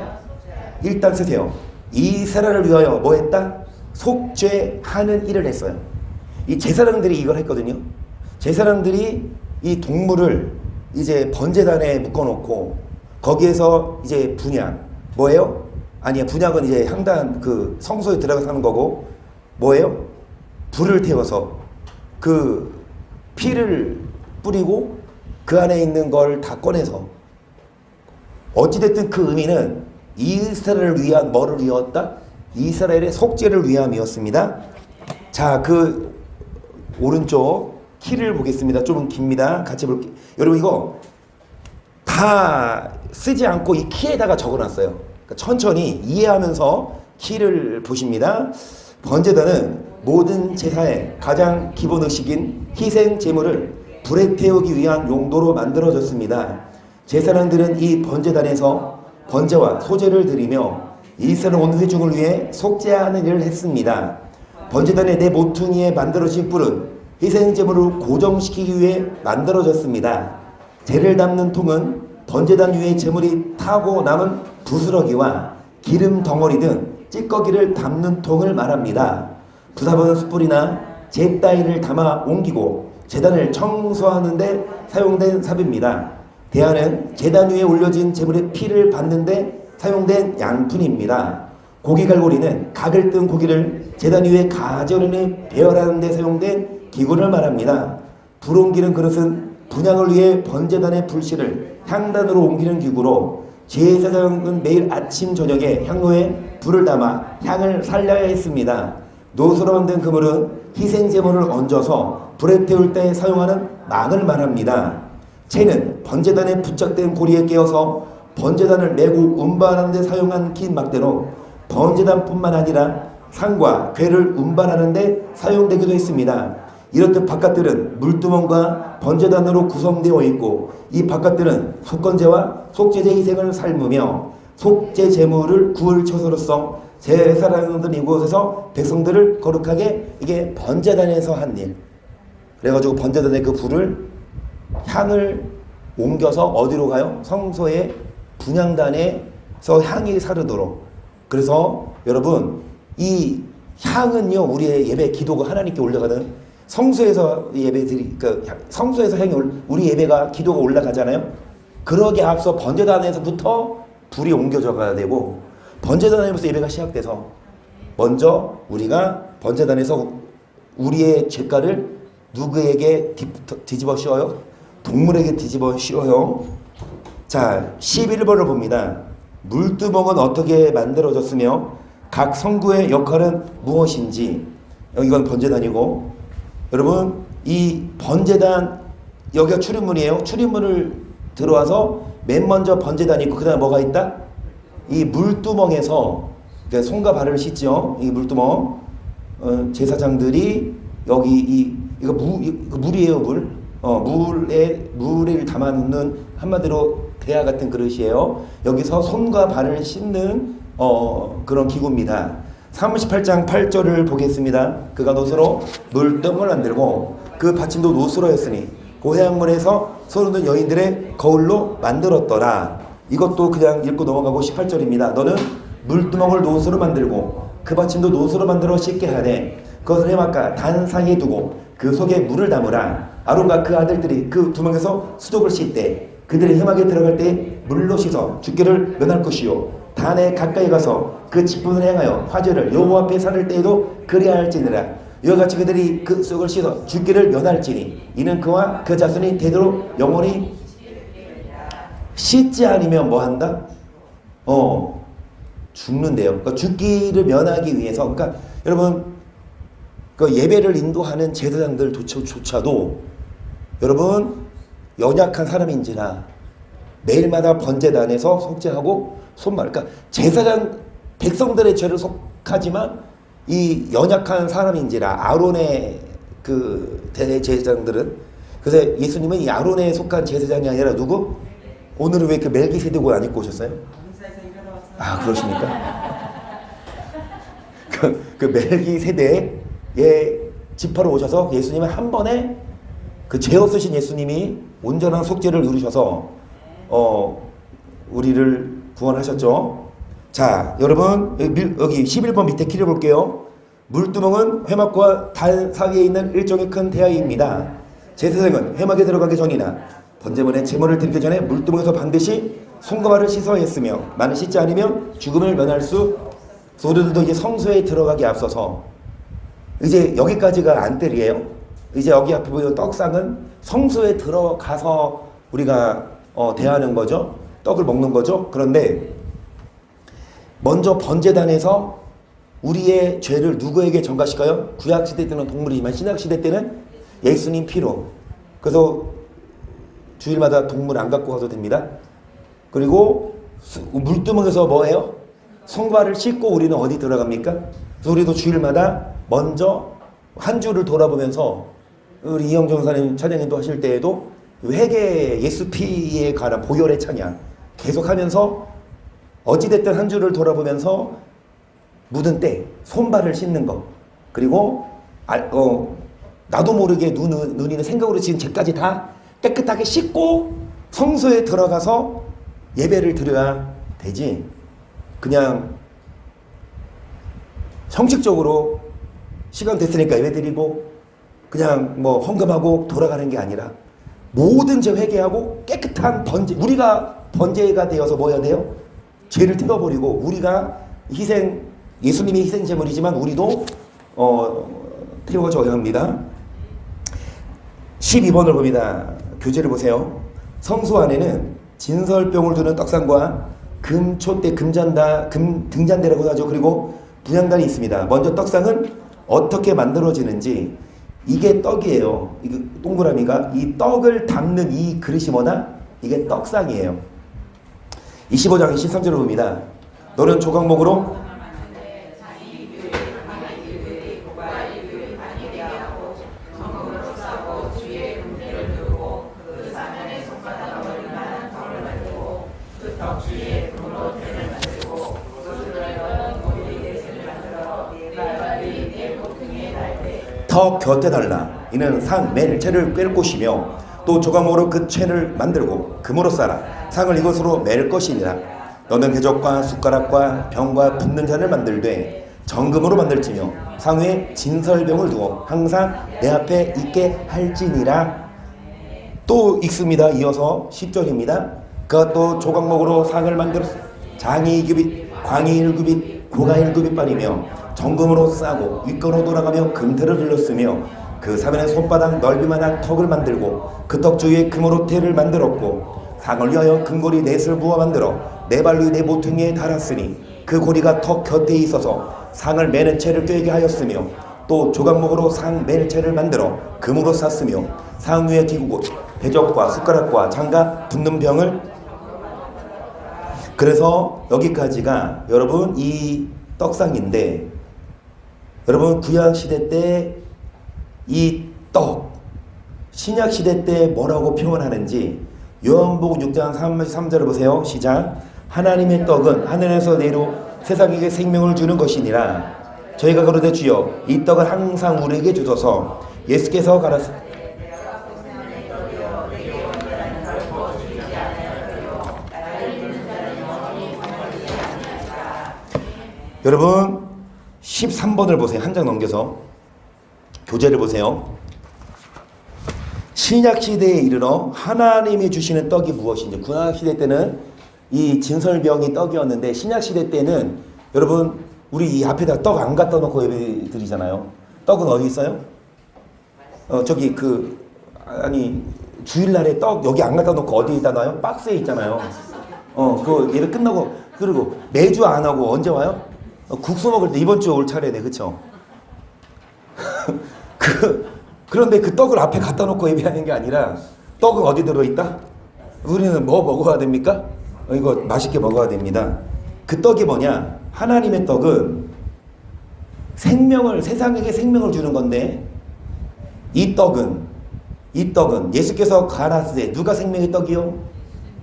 일단 쓰세요. 이스라엘을 위하여 뭐 했다? 속죄하는 일을 했어요. 이 제사장들이 이걸 했거든요. 제사장들이 이 동물을 이제 번제단에 묶어놓고 거기에서 이제 분향 뭐예요? 아니야, 분향은 이제 향단 그 성소에 들어가서 하는 거고, 뭐예요? 불을 태워서 그 피를 뿌리고 그 안에 있는 걸 다 꺼내서 어찌됐든 그 의미는 이스라엘을 위한 뭐를 위하였다? 이스라엘의 속죄를 위함이었습니다. 자, 그 오른쪽 키를 보겠습니다. 좀 깁니다. 같이 볼게요. 여러분 이거 다 쓰지 않고 이 키에다가 적어놨어요. 그러니까 천천히 이해하면서 키를 보십니다. 번제단은 모든 제사의 가장 기본 의식인 희생 제물을 불에 태우기 위한 용도로 만들어졌습니다. 제사장들은 이 번제단에서 번제와 소제를 드리며 이스라엘 온 회중을 위해 속죄하는 일을 했습니다. 번제단의 네 모퉁이에 만들어진 뿔은 희생 제물을 고정시키기 위해 만들어졌습니다. 재를 담는 통은 번제단 위에 제물이 타고 남은 부스러기와 기름 덩어리 등 찌꺼기를 담는 통을 말합니다. 부사번 숯불이나 재 따위를 담아 옮기고 제단을 청소하는 데 사용된 삽입니다. 대야는 제단 위에 올려진 제물의 피를 받는 데 사용된 양푼입니다. 고기 갈고리는 각을 뜬 고기를 제단 위에 가져내 배열하는 데 사용된 기구를 말합니다. 불 옮기는 그릇은 분향을 위해 번제단의 불씨를 향단으로 옮기는 기구로 제사장은 매일 아침 저녁에 향로에 불을 담아 향을 살려야 했습니다. 노소로 만든 그물은 희생 제물을 얹어서 불에 태울 때 사용하는 망을 말합니다. 채는 번제단에 부착된 고리에 끼어서 번제단을 메고 운반하는 데 사용한 긴 막대로 번제단뿐만 아니라 상과 궤를 운반하는 데 사용되기도 했습니다. 이렇듯 바깥들은 물두멍과 번제단으로 구성되어 있고 이 바깥들은 속건제와 속죄제 희생을 삶으며 속죄 제물을 구울 처소로서 제사장들은 이곳에서 백성들을 거룩하게 이게 번제단에서 한 일. 그래가지고 번제단의 그 불을 향을 옮겨서 어디로 가요? 성소의 분향단에서 향이 사르도록. 그래서 여러분 이 향은요 우리의 예배 기도가 하나님께 올라가는 성소에서 예배드리 그러니까 성소에서 향이 우리 예배가 기도가 올라가잖아요. 그러기 앞서 번제단에서부터 불이 옮겨져 가야 되고 번제단에서 예배가 시작돼서 먼저 우리가 번제단에서 우리의 죄가를 누구에게 뒤집어 씌워요? 동물에게 뒤집어 씌워요. 자, 11번을 봅니다. 물두멍은 어떻게 만들어졌으며 각 성구의 역할은 무엇인지. 이건 번제단이고 여러분 이 번제단 여기가 출입문이에요. 출입문을 들어와서 맨 먼저 번제단이 있고 그 다음에 뭐가 있다? 이 물두멍에서 그러니까 손과 발을 씻죠. 이 물두멍 제사장들이 여기 이거 물이에요. 물을 담아놓는 한마디로 대야 같은 그릇이에요. 여기서 손과 발을 씻는 그런 기구입니다. 38장 8절을 보겠습니다. 그가 노소로 물등을 만들고 그 받침도 노소로 했으니 고해양문에서 소르는 여인들의 거울로 만들었더라. 이것도 그냥 읽고 넘어가고 18절입니다. 너는 물두멍을 노소로 만들고 그 받침도 노소로 만들어 씻게 하되 그것을 해막과 단 사이에 두고 그 속에 물을 담으라. 아론과 그 아들들이 그 두멍에서 수족을 씻되 그들이 해막에 들어갈 때 물로 씻어 주께를 면할 것이요 단에 가까이 가서 그 직분을 행하여 화제를 여호와 앞에 살을 때에도 그리야 할지니라. 이와 같이 그들이 그 속을 씻어 주께를 면할지니 이는 그와 그 자손이 되도록 영원히 씻지 않으면 뭐 한다? 죽는데요. 그러니까 죽기를 면하기 위해서 그러니까 여러분 그 예배를 인도하는 제사장들조차도 여러분 연약한 사람인지라 매일마다 번제단에서 속죄하고 손말 그러니까 제사장 백성들의 죄를 속하지만 이 연약한 사람인지라 아론의 그 대제사장들은 그래서 예수님은 이 아론에 속한 제사장이 아니라 누구? 오늘은 왜 그 멜기세덱 옷 안 입고 오셨어요? 아 그러십니까? 그 멜기세덱의 지파로 오셔서 예수님은 한 번에 그 죄 없으신 예수님이 온전한 속죄를 이루셔서 우리를 구원하셨죠. 자 여러분 여기 11번 밑에 키를 볼게요. 물두멍은 회막과 단 사이에 있는 일종의 큰 대야입니다. 제사장은 회막에 들어가기 전이나 번제물에 제물을 드리기 전에 물두멍에서 반드시 손과 발을 씻어야 했으며 만일 씻지 않으면 죽음을 면할 수 소들도 이제 성소에 들어가기 앞서서 이제 여기까지가 안뜰이에요. 이제 여기 앞에 보이는 떡상은 성소에 들어가서 우리가 대하는 거죠. 떡을 먹는 거죠. 그런데 먼저 번제단에서 우리의 죄를 누구에게 전가시켜요? 구약시대 때는 동물이지만 신약시대 때는 예수님 피로. 그래서 주일마다 동물 안 갖고 가도 됩니다. 그리고 물두멍에서 뭐해요? 손발을 씻고 우리는 어디 들어갑니까? 그래서 우리도 주일마다 먼저 한 주를 돌아보면서 우리 이영정 차장님도 하실 때에도 회개 예수 피에 관한 보혈의 찬양 계속 하면서 어찌됐든 한 주를 돌아보면서 묻은 때 손발을 씻는 거, 그리고 나도 모르게 눈이는 생각으로 지은 죄까지 다 깨끗하게 씻고 성소에 들어가서 예배를 드려야 되지, 그냥 형식적으로 시간 됐으니까 예배 드리고 그냥 뭐 헌금하고 돌아가는 게 아니라 모든 죄 회개하고 깨끗한 번제, 우리가 번제가 되어서 뭐 해야 돼요? 죄를 뜯어버리고 우리가 예수님이 희생제물이지만 우리도 태워져야 합니다. 12번을 봅니다. 교재를 보세요. 성소 안에는 진설병을 두는 떡상과 금촛대, 등잔대라고 하죠. 그리고 분향단이 있습니다. 먼저 떡상은 어떻게 만들어지는지, 이게 떡이에요. 이게 동그라미가 이 떡을 담는 이 그릇이 뭐다? 이게 떡상이에요. 25장 23절을 봅니다. 너는 조각목으로 더 곁에 달라. 이는 상 맨 채를 꿰를 곳이며 또 조각목으로 그 채를 만들고 금으로 쌓아 상을 이것으로 맬 것이니라. 너는 대접과 숟가락과 병과 붓는 잔을 만들되 정금으로 만들지며 상 위에 진설병을 두어 항상 내 앞에 있게 할지니라. 또 읽습니다. 이어서 10절입니다. 그것도 조각목으로 상을 만들어 장이 1규빗, 광이 1규빗, 고가 1규빗 반이며 정금으로 싸고 윗건으로 돌아가며 금태를 둘렀으며 그 사면에 손바닥 넓이만한 턱을 만들고 그 턱 주위에 금으로 태를 만들었고 상을 위하여 금고리 넷을 부어 만들어 네 발 위에 네 모퉁이에 달았으니 그 고리가 턱 곁에 있어서 상을 매는 채를 꿰게 하였으며 또 조각목으로 상 매는 채를 만들어 금으로 쌌으며 상 위에 기구고 대접과 숟가락과 장갑 붓는 병을. 그래서 여기까지가 여러분 이 떡상인데, 여러분 구약시대 때 이 떡, 신약시대 때 뭐라고 표현하는지 요한복음 6장 3절을 보세요. 시작. 하나님의 떡은 하늘에서 내려 세상에게 생명을 주는 것이니라. 저희가 그러되 주여 이 떡을 항상 우리에게 주소서. 예수께서 가라사 여러분 13번을 보세요. 한 장 넘겨서 교재를 보세요. 신약시대에 이르러 하나님이 주시는 떡이 무엇인지. 구약시대 때는 이 진설병이 떡이었는데 신약시대 때는 여러분 우리 이 앞에다 떡 안 갖다 놓고 예배 드리잖아요. 떡은 어디 있어요? 저기 주일날에 떡 여기 안 갖다 놓고 어디에다 놔요? 박스에 있잖아요. 그 예배 끝나고, 그리고 매주 안 하고 언제 와요? 국수 먹을 때 이번 주에 올 차례네, 그쵸? 그런데 그 떡을 앞에 갖다 놓고 예배하는 게 아니라 떡은 어디 들어있다? 우리는 뭐 먹어야 됩니까? 이거 맛있게 먹어야 됩니다. 그 떡이 뭐냐? 하나님의 떡은 세상에게 생명을 주는 건데, 이 떡은 예수께서 가라사대 누가 생명의 떡이요?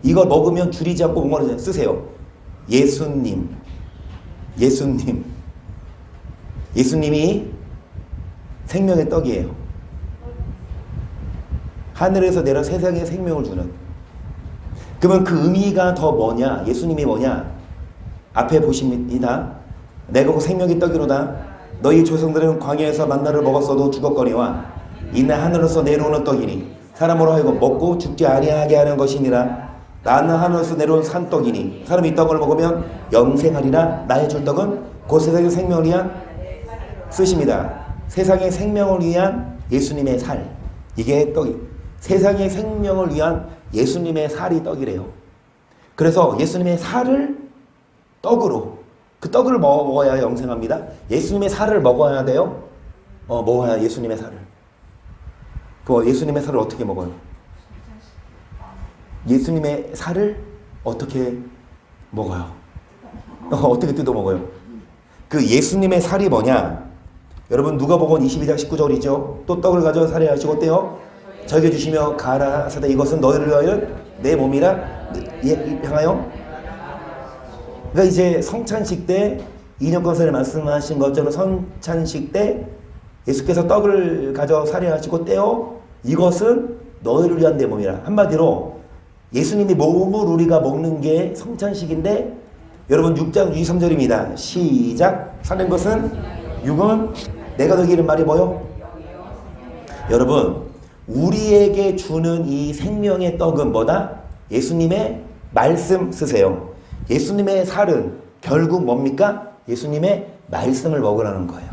이걸 먹으면 줄이지 않고 뭐를 쓰세요? 예수님이 생명의 떡이에요. 하늘에서 내려 세상에 생명을 주는. 그러면 그 의미가 더 뭐냐? 예수님이 뭐냐? 앞에 보십니다. 내가 그 생명의 떡이로다. 너희 조상들은 광야에서 만나를 먹었어도 죽었거니와 이는 하늘에서 내려오는 떡이니 사람으로 하여금 먹고 죽지 아니하게 하는 것이니라. 나는 하늘에서 내려온 산떡이니 사람이 이 떡을 먹으면 영생하리라. 나의 줄 떡은 곧 세상의 생명을 위한 쓰십니다. 세상의 생명을 위한 예수님의 살. 이게 떡이. 세상의 생명을 위한 예수님의 살이 떡이래요. 그래서 예수님의 살을 떡으로, 그 떡을 먹어야 영생합니다. 예수님의 살을 먹어야 돼요. 먹어야 예수님의 살을. 그 예수님의 살을 어떻게 먹어요? 예수님의 살을 어떻게 먹어요? 어떻게 뜯어 먹어요? 그 예수님의 살이 뭐냐? 여러분 누가복음 22장 19절이죠. 또 떡을 가져 살해하시고 떼어 저에게 주시며 가라사대 이것은 너희를 위하여 내 몸이라 향하여. 그러니까 이제 성찬식 때 이년권 선생님 말씀하신 것처럼 성찬식 때 예수께서 떡을 가져 살해하시고 떼어 이것은 너희를 위한 내 몸이라. 한마디로 예수님이 몸을 우리가 먹는 게 성찬식인데, 여러분 6장 23절입니다. 시작. 사는 것은 육은 내가 너에게 이른 말이 뭐요? 여러분 우리에게 주는 이 생명의 떡은 뭐다? 예수님의 말씀 쓰세요. 예수님의 살은 결국 뭡니까? 예수님의 말씀을 먹으라는 거예요.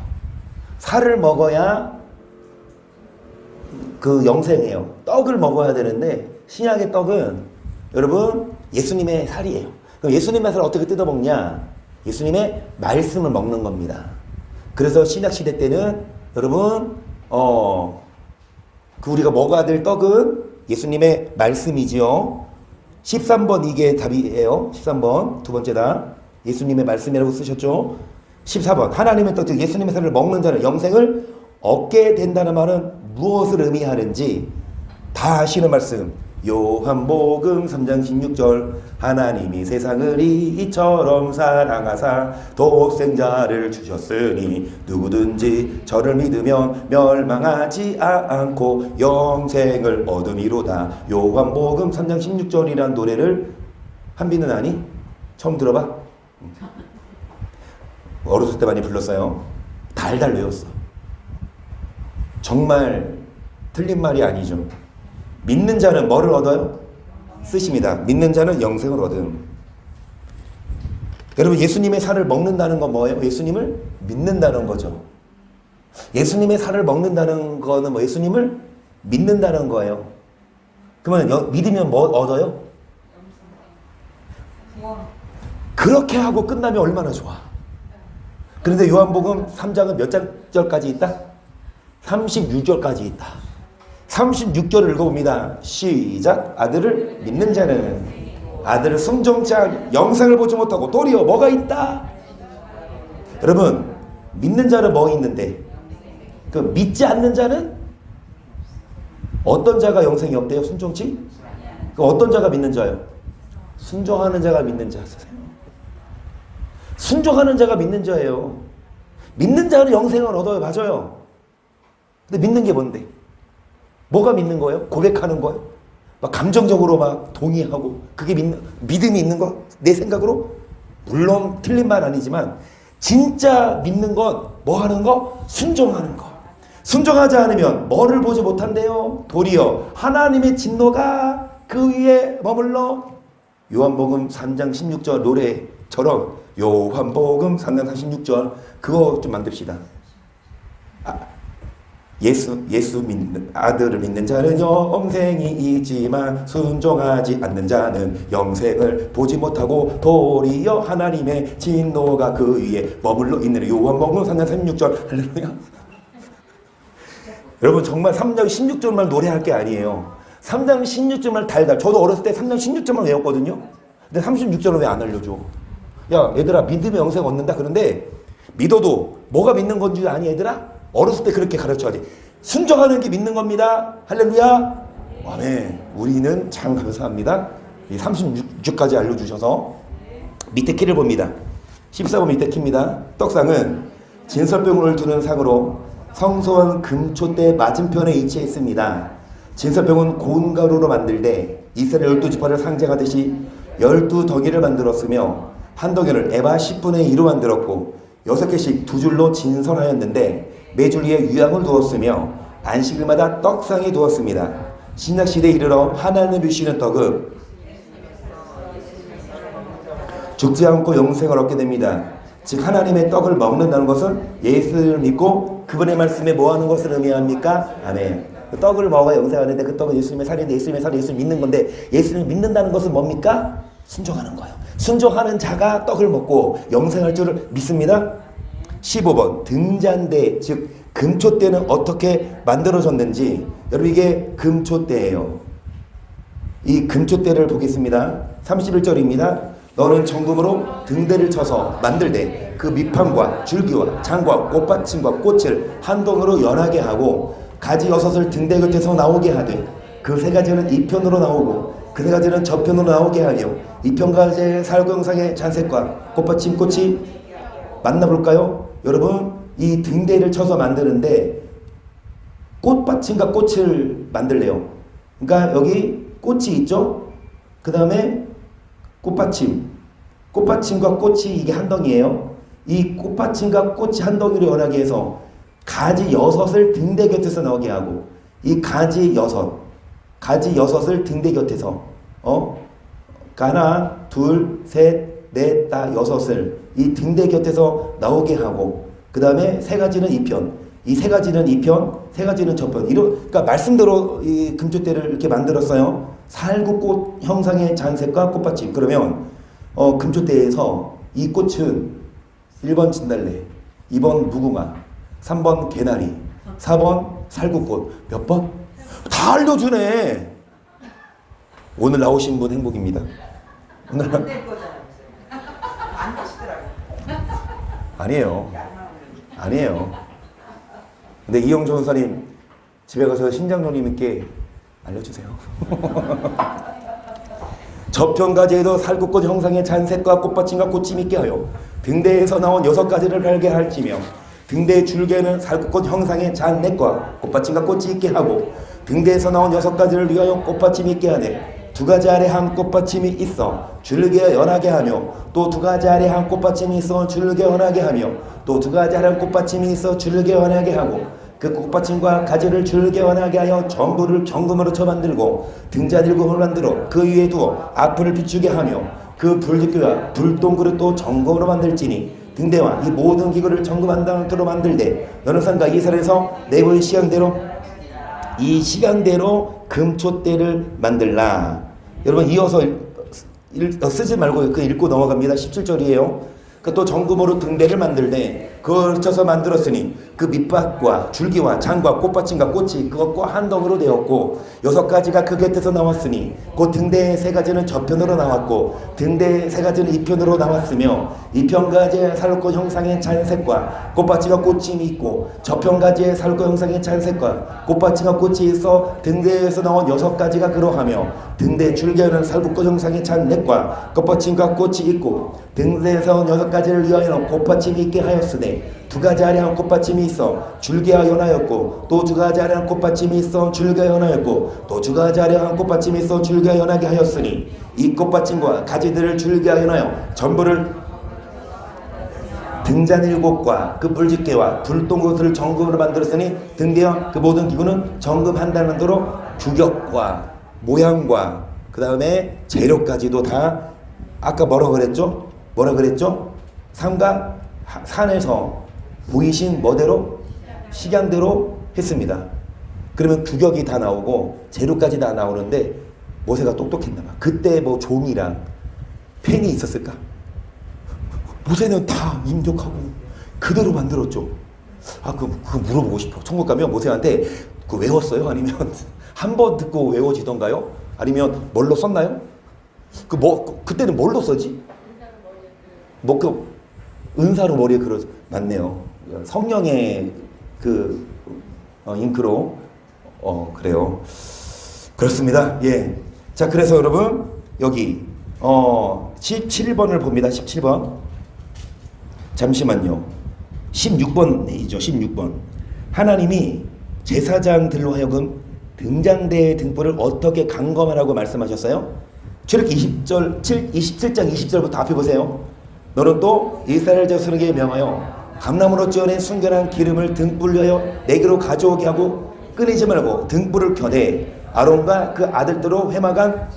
살을 먹어야 그 영생이에요. 떡을 먹어야 되는데 신약의 떡은 여러분 예수님의 살이에요. 그럼 예수님의 살을 어떻게 뜯어 먹냐? 예수님의 말씀을 먹는 겁니다. 그래서 신약 시대 때는 여러분 그 우리가 먹어야 될 떡은 예수님의 말씀이지요. 13번 이게 답이에요. 13번 두 번째다. 예수님의 말씀이라고 쓰셨죠. 14번 하나님의 떡, 즉 예수님의 살을 먹는 자는 영생을 얻게 된다는 말은 무엇을 의미하는지 다 아시는 말씀. 요한복음 3장 16절 하나님이 세상을 이처럼 사랑하사 독생자를 주셨으니 누구든지 저를 믿으면 멸망하지 않고 영생을 얻음이로다. 요한복음 3장 16절이란 노래를 한비는 아니? 처음 들어봐? 어렸을 때 많이 불렀어요. 달달 외웠어. 정말 틀린 말이 아니죠. 믿는 자는 뭐를 얻어요? 쓰십니다. 믿는 자는 영생을 얻음. 여러분 예수님의 살을 먹는다는 건 뭐예요? 예수님을 믿는다는 거죠. 예수님의 살을 먹는다는 거는 뭐 예수님을 믿는다는 거예요. 그러면 믿으면 뭐 얻어요? 그렇게 하고 끝나면 얼마나 좋아. 그런데 요한복음 3장은 몇 절까지 있다? 36절까지 있다. 36절을 읽어봅니다. 시작. 아들을 믿는 자는 아들을 순종치 않 영생을 보지 못하고 도리어 뭐가 있다? 여러분 믿는 자는 뭐 있는데 그 믿지 않는 자는 어떤 자가 영생이 없대요? 순종치? 그 어떤 자가 믿는 자예요? 순종하는 자가 믿는 자세요. 순종하는 자가 믿는 자예요. 믿는 자는 영생을 얻어요. 맞아요. 근데 믿는 게 뭔데? 뭐가 믿는 거예요? 고백하는 거예요? 막 감정적으로 막 동의하고 그게 믿음이 있는 거? 내 생각으로? 물론 틀린 말 아니지만 진짜 믿는 건 뭐 하는 거? 순종하는 거. 순종하지 않으면 뭐를 보지 못한대요? 도리어 하나님의 진노가 그 위에 머물러. 요한복음 3장 16절 노래처럼 요한복음 3장 36절 그거 좀 만듭시다. 예수 믿는 아들을 믿는 자는 영생이 있지만 순종하지 않는 자는 영생을 보지 못하고 도리어 하나님의 진노가 그 위에 머물러 있는. 요한복음 3장 36절 할렐루야. 여러분 정말 3장 16절만 노래할 게 아니에요. 3장 16절만 달달. 저도 어렸을 때 3장 16절만 외웠거든요. 근데 36절은 왜 안 알려줘? 야 얘들아 믿으면 영생 얻는다. 그런데 믿어도 뭐가 믿는 건지 아니 얘들아? 어렸을 때 그렇게 가르쳐야 돼. 순종하는 게 믿는 겁니다. 할렐루야. 아멘. 우리는 참 감사합니다. 이 36주까지 알려주셔서 밑에 키를 봅니다. 14번 밑에 키입니다. 떡상은 진설병을 두는 상으로 성소원 금초대 맞은편에 위치해 있습니다. 진설병은 고운 가루로 만들되 이스라엘 12지파를 상징하듯이 12덩이를 만들었으며 한 덩이를 에바 10분의 2로 만들었고 6개씩 두 줄로 진설하였는데 매줄 위에 유향을 두었으며 안식일마다 떡상에 두었습니다. 신약시대에 이르러 하나님을 주시는 떡은 죽지 않고 영생을 얻게 됩니다. 즉 하나님의 떡을 먹는다는 것은 예수를 믿고 그분의 말씀에 뭐하는 것을 의미합니까? 아멘. 그 떡을 먹어야 영생하는데 그 떡은 예수님의 살인데 예수님의 살이 예수를 믿는 건데 예수를 믿는다는 것은 뭡니까? 순종하는 거예요. 순종하는 자가 떡을 먹고 영생할 줄을 믿습니다. 15번 등잔대 즉 금초대는 어떻게 만들어졌는지 여러분 이게 금초대예요. 이 금초대를 보겠습니다. 31절입니다. 너는 정금으로 등대를 쳐서 만들되 그 밑판과 줄기와 장과 꽃받침과 꽃을 한 동으로 연하게 하고 가지 여섯을 등대 곁에서 나오게 하되 그 세 가지는 이편으로 나오고 그 세 가지는 저편으로 나오게 하며 이편가지의 살구형상의 잔색과 꽃받침 꽃이 만나볼까요? 여러분 이 등대를 쳐서 만드는데 꽃받침과 꽃을 만들래요. 그러니까 여기 꽃이 있죠? 그 다음에 꽃받침과 꽃이 이게 한 덩이에요. 이 꽃받침과 꽃이 한 덩이로 연하게 해서 가지 여섯을 등대 곁에서 나오게 하고 이 가지 여섯을 등대 곁에서 하나, 둘, 셋, 넷, 다 여섯을 이 등대 곁에서 나오게 하고 그 다음에 세 가지는 이편, 이 세 가지는 이편, 세 가지는 저편. 그러니까 말씀대로 이 금초대를 이렇게 만들었어요. 살구꽃 형상의 잔색과 꽃받침. 그러면 금초대에서 이 꽃은 1번 진달래, 2번 무궁화, 3번 개나리, 4번 살구꽃. 몇 번? 다 알려주네. 오늘 나오신 분 행복입니다. 오늘 안 될 거잖아요. 안 되시더라고요. 아니에요. 근데 이영조 원사님 집에 가서 신장로님께 알려주세요. 저편가지에도 살구꽃 형상의 잔색과 꽃받침과 꽃이 있게 하여 등대에서 나온 6가지를 달게 할지며 등대의 줄기에는 살구꽃 형상의 잔넷과 꽃받침과 꽃이 있게 하고 등대에서 나온 6가지를 위하여 꽃받침이 있게 하네. 2가지 아래 한 꽃받침이 있어 줄기에 연하게 하며 또 2가지 아래 한 꽃받침이 있어 줄기에 연하게 하며 또 2가지 아래 한 꽃받침이 있어 줄기에 연하게 하고 그 꽃받침과 가지를 줄기에 연하게 하여 전부를 정금으로 쳐 만들고 등잔일금을 만들어 그 위에 두어 앞을 비추게 하며 그 불두교와 불똥그릇도 정금으로 만들지니 등대와 이 모든 기구를 정금 한 단으로 만들되 너는 산과 이스라엘에서 내고의 이 시간대로 금초대를 만들라. 여러분 이어서 쓰지 말고 그 읽고 넘어갑니다. 17절이에요. 또 정금으로 등대를 만들되 그걸 쳐서 만들었으니 그 밑밭과 줄기와 장과 꽃받침과 꽃이 그것과 한 덩으로 되었고 6가지가 그 곁에서 나왔으니 그 등대의 3가지는 저편으로 나왔고 등대의 3가지는 이편으로 나왔으며 이편가지의 살꽃 형상의 잔색과 꽃받침과 꽃이 있고 저편가지의 살꽃 형상의 잔색과 꽃받침과 꽃이 있어 등대에서 나온 6가지가 그러하며 등대 줄기에는 살구꽃 형상의 잔넷과 꽃받침과 꽃이 있고 등대에서 6가지를 위하여 꽃받침이 있게 하였으되 2가지 아래 한 꽃받침이 있어 줄기와 연하였고 또 2가지 아래 한 꽃받침이 있어 줄기와 연하였고 또 2가지 아래 한 꽃받침이 있어 줄기와 연하게 하였으니 이 꽃받침과 가지들을 줄기와 연하여 전부를 등잔 7곳과 그 불집게와 불똥것을 정금으로 만들었으니 등대와 그 모든 기구는 정금 한 단으로 규격과 모양과 그 다음에 재료까지도 다 아까 뭐라 그랬죠? 삼가 산에서 보이신 뭐대로? 식양대로 했습니다. 그러면 규격이 다 나오고 재료까지 다 나오는데 모세가 똑똑했나 봐. 그때 뭐 종이랑 펜이 있었을까? 모세는 다 입력하고 그대로 만들었죠. 그거 물어보고 싶어. 천국 가면 모세한테 그거 외웠어요? 아니면 한 번 듣고 외워지던가요? 아니면 뭘로 썼나요? 그때는 뭘로 써지? 은사로 머리에 맞네요. 성령의 잉크로 그래요. 그렇습니다. 예. 자, 그래서 여러분 여기 17번을 봅니다. 17번. 잠시만요. 16번이죠. 16번. 하나님이 제사장들로 하여금 등잔대의 등불을 어떻게 강검하라고 말씀하셨어요? 출애굽기 27장 20절부터 앞에 보세요. 너는 또 이스라엘 자손에게 명하여 감람으로 찌어낸 순결한 기름을 등불 위하여 내게로 가져오게 하고 끊이지 말고 등불을 켜되 아론과 그 아들들로 회막안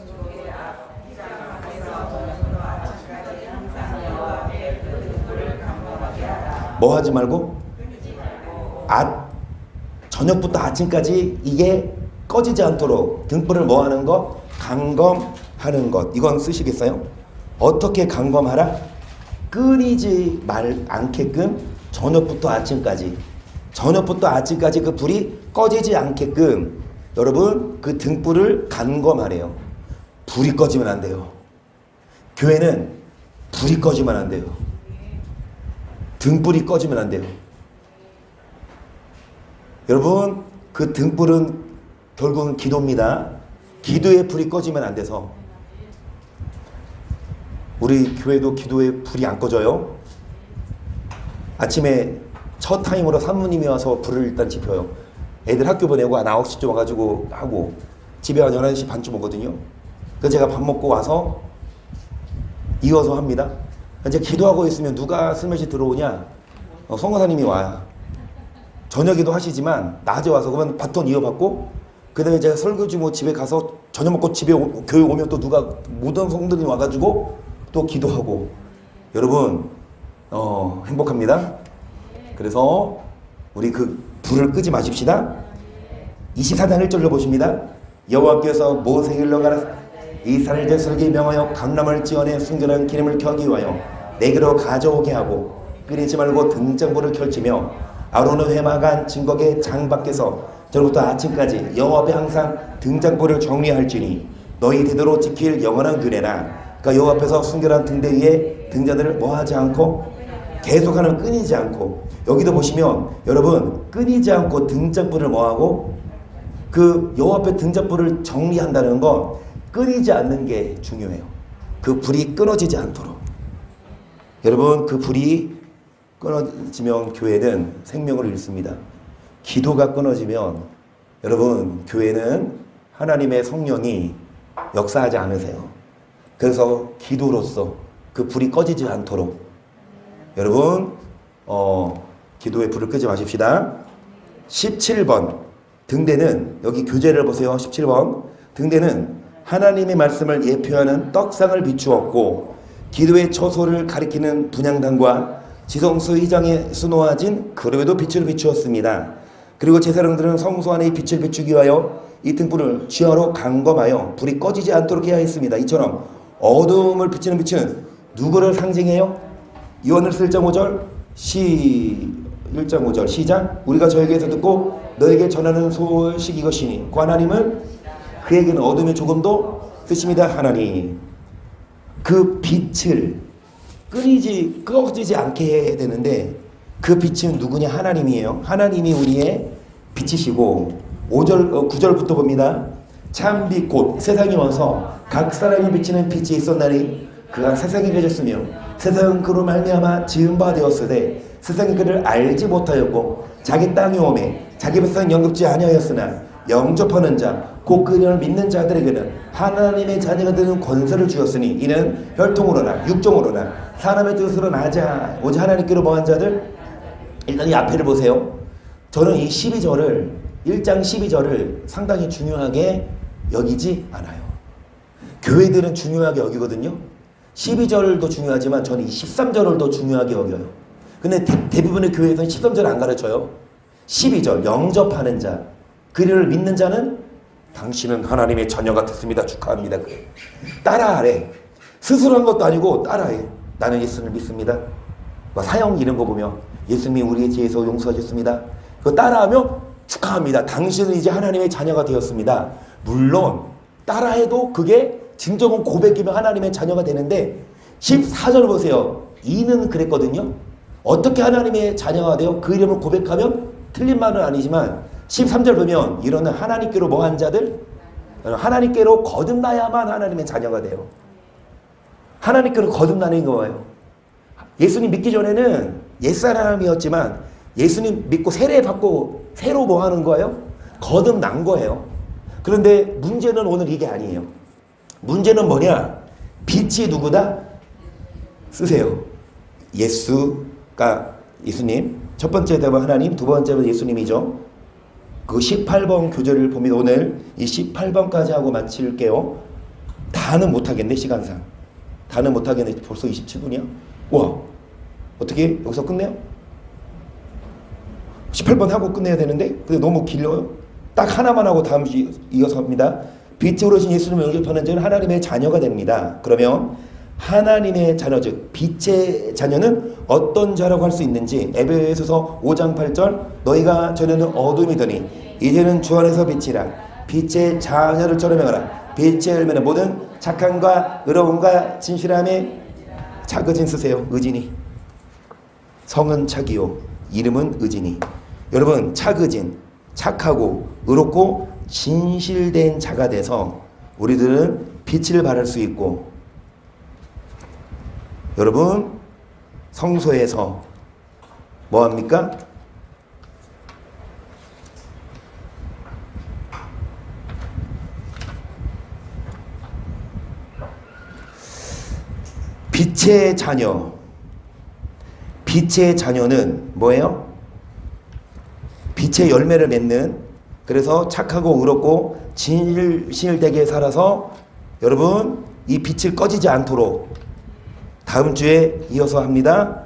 뭐 하지 말고 저녁부터 아침까지 이게 꺼지지 않도록 등불을 뭐 하는 것? 강검하는 것. 이건 쓰시겠어요? 어떻게 간검하라? 끊이지 않게끔 저녁부터 아침까지 그 불이 꺼지지 않게끔 여러분 그 등불을 간검하래요. 불이 꺼지면 안 돼요. 교회는 불이 꺼지면 안 돼요. 등불이 꺼지면 안 돼요. 여러분 그 등불은 결국은 기도입니다. 기도의 불이 꺼지면 안 돼서 우리 교회도 기도의 불이 안 꺼져요. 아침에 첫 타임으로 산모님이 와서 불을 일단 지펴요. 애들 학교 보내고 한 9시쯤 와가지고 하고 집에 한 11시 반쯤 오거든요. 그래서 제가 밥 먹고 와서 이어서 합니다. 이제 기도하고 있으면 누가 슬며시 들어오냐? 성교사님이 와요. 저녁에도 하시지만 낮에 와서 그러면 바톤 이어받고 그 다음에 제가 설교지 뭐 집에 가서 저녁 먹고 집에 교회 오면 또 누가 모든 성도들이 와가지고 또 기도하고 여러분 행복합니다. 그래서 우리 그 불을 끄지 마십시다. 24장 1절로 보십니다. 여호와께서 모세에게 일러가라 이스라엘 족속에게 명하여 강람을 지어내 순결한 기름을 켜기 위하여 내게로 가져오게 하고 끓이지 말고 등잔불을 펼치며 아론의 회막한 증거의 장 밖에서 저로부터 아침까지 여호와 앞에 항상 등잔불을 정리할지니 너희 대대로 지킬 영원한 규례나 그러니까 여호와 앞에서 순결한 등대 위에 등잔들을 뭐하지 않고 계속하는 끊이지 않고 여기도 보시면 여러분 끊이지 않고 등잔불을 뭐하고 그 여호와 앞에 등잔불을 정리한다는 건 끊이지 않는 게 중요해요. 그 불이 끊어지지 않도록 여러분 그 불이 끊어지면 교회는 생명을 잃습니다. 기도가 끊어지면 여러분 교회는 하나님의 성령이 역사하지 않으세요. 그래서 기도로서 그 불이 꺼지지 않도록 여러분 기도의 불을 끄지 마십시다. 17번 등대는 여기 교재를 보세요. 17번 등대는 하나님의 말씀을 예표하는 떡상을 비추었고 기도의 처소를 가리키는 분향단과 지성소 휘장에 수놓아진 그룹에도 빛을 비추었습니다. 그리고 제사장들은 성소 안에 빛을 비추기 위하여 이 등불을 지하로 간검하여 불이 꺼지지 않도록 해야 했습니다. 이처럼 어두움을 비추는 빛은 누구를 상징해요? 요한일서 1장 5절 1장 5절 시작 우리가 저에게서 듣고 너에게 전하는 소식 이것이니 그 하나님은 그에게는 어둠이 조금도 쓰십니다. 하나님 그 빛을 꺼지지 않게 해야 되는데 그 빛은 누구냐? 하나님이에요. 하나님이 우리의 빛이시고 9절부터 봅니다. 참빛 곧 세상에 와서 각 사람이 비치는 빛이 있었나니 그가 세상에 계셨으며 세상은 그로 말미암아 지은 바 되었으되 세상이 그를 알지 못하였고 자기 땅에 오매 자기 백성 영접지 아니하였으나 영접하는 자 곧 그를 믿는 자들에게는 하나님의 자녀가 되는 권세를 주었으니 이는 혈통으로나 육종으로나 사람의 뜻으로 나지 오직 하나님께로 모한 자들. 일단 이 앞에를 보세요. 저는 이 12절을 1장 12절을 상당히 중요하게 여기지 않아요. 교회들은 중요하게 여기거든요. 12절도 중요하지만 저는 이 13절을 더 중요하게 여겨요. 근데 대부분의 교회에서는 13절 안 가르쳐요. 12절 영접하는 자 그를 믿는 자는 당신은 하나님의 자녀가 됐습니다. 축하합니다. 따라하래. 스스로 한 것도 아니고 따라해. 나는 예수를 믿습니다. 사형 이런 거 보면 예수님이 우리의 죄에서 용서하셨습니다. 그거 따라하며 축하합니다. 당신은 이제 하나님의 자녀가 되었습니다. 물론 따라해도 그게 진정한 고백이면 하나님의 자녀가 되는데 14절 보세요. 이는 그랬거든요. 어떻게 하나님의 자녀가 돼요? 그 이름을 고백하면 틀린 말은 아니지만 13절 보면 이러는 하나님께로 뭐한 자들? 하나님께로 거듭나야만 하나님의 자녀가 돼요. 하나님께로 거듭나는 거예요. 예수님 믿기 전에는 옛사람이었지만 예수님 믿고 세례받고 새로 뭐 하는 거예요? 거듭난 거예요. 그런데 문제는 오늘 이게 아니에요. 문제는 뭐냐? 빛이 누구다? 쓰세요. 예수가 예수님. 첫 번째 대답은 하나님, 두 번째는 예수님이죠. 그 18번 교재를 보면 오늘 이 18번까지 하고 마칠게요. 다는 못하겠네, 시간상. 다는 못하겠네. 벌써 27분이야? 와, 어떻게 여기서 끝내요? 18번 하고 끝내야 되는데 근데 너무 길어요. 딱 하나만 하고 다음 이어서 합니다. 빛으로 오신 예수님을 영접하는 자는 하나님의 자녀가 됩니다. 그러면 하나님의 자녀 즉 빛의 자녀는 어떤 자라고 할 수 있는지 에베소서 5장 8절 너희가 전에는 어둠이더니 이제는 주 안에서 빛이라 빛의 자녀를 쩔어명하라 빛의 열매는 모든 착함과 의로움과 진실함에 차그진 쓰세요. 의진이 성은 차기요 이름은 의진이. 여러분 차그진 착하고 의롭고 진실된 자가 돼서 우리들은 빛을 발할 수 있고 여러분 성소에서 뭐합니까? 빛의 자녀. 빛의 자녀는 뭐예요? 빛의 열매를 맺는 그래서 착하고 의롭고 진실되게 살아서 여러분 이 빛을 꺼지지 않도록 다음 주에 이어서 합니다.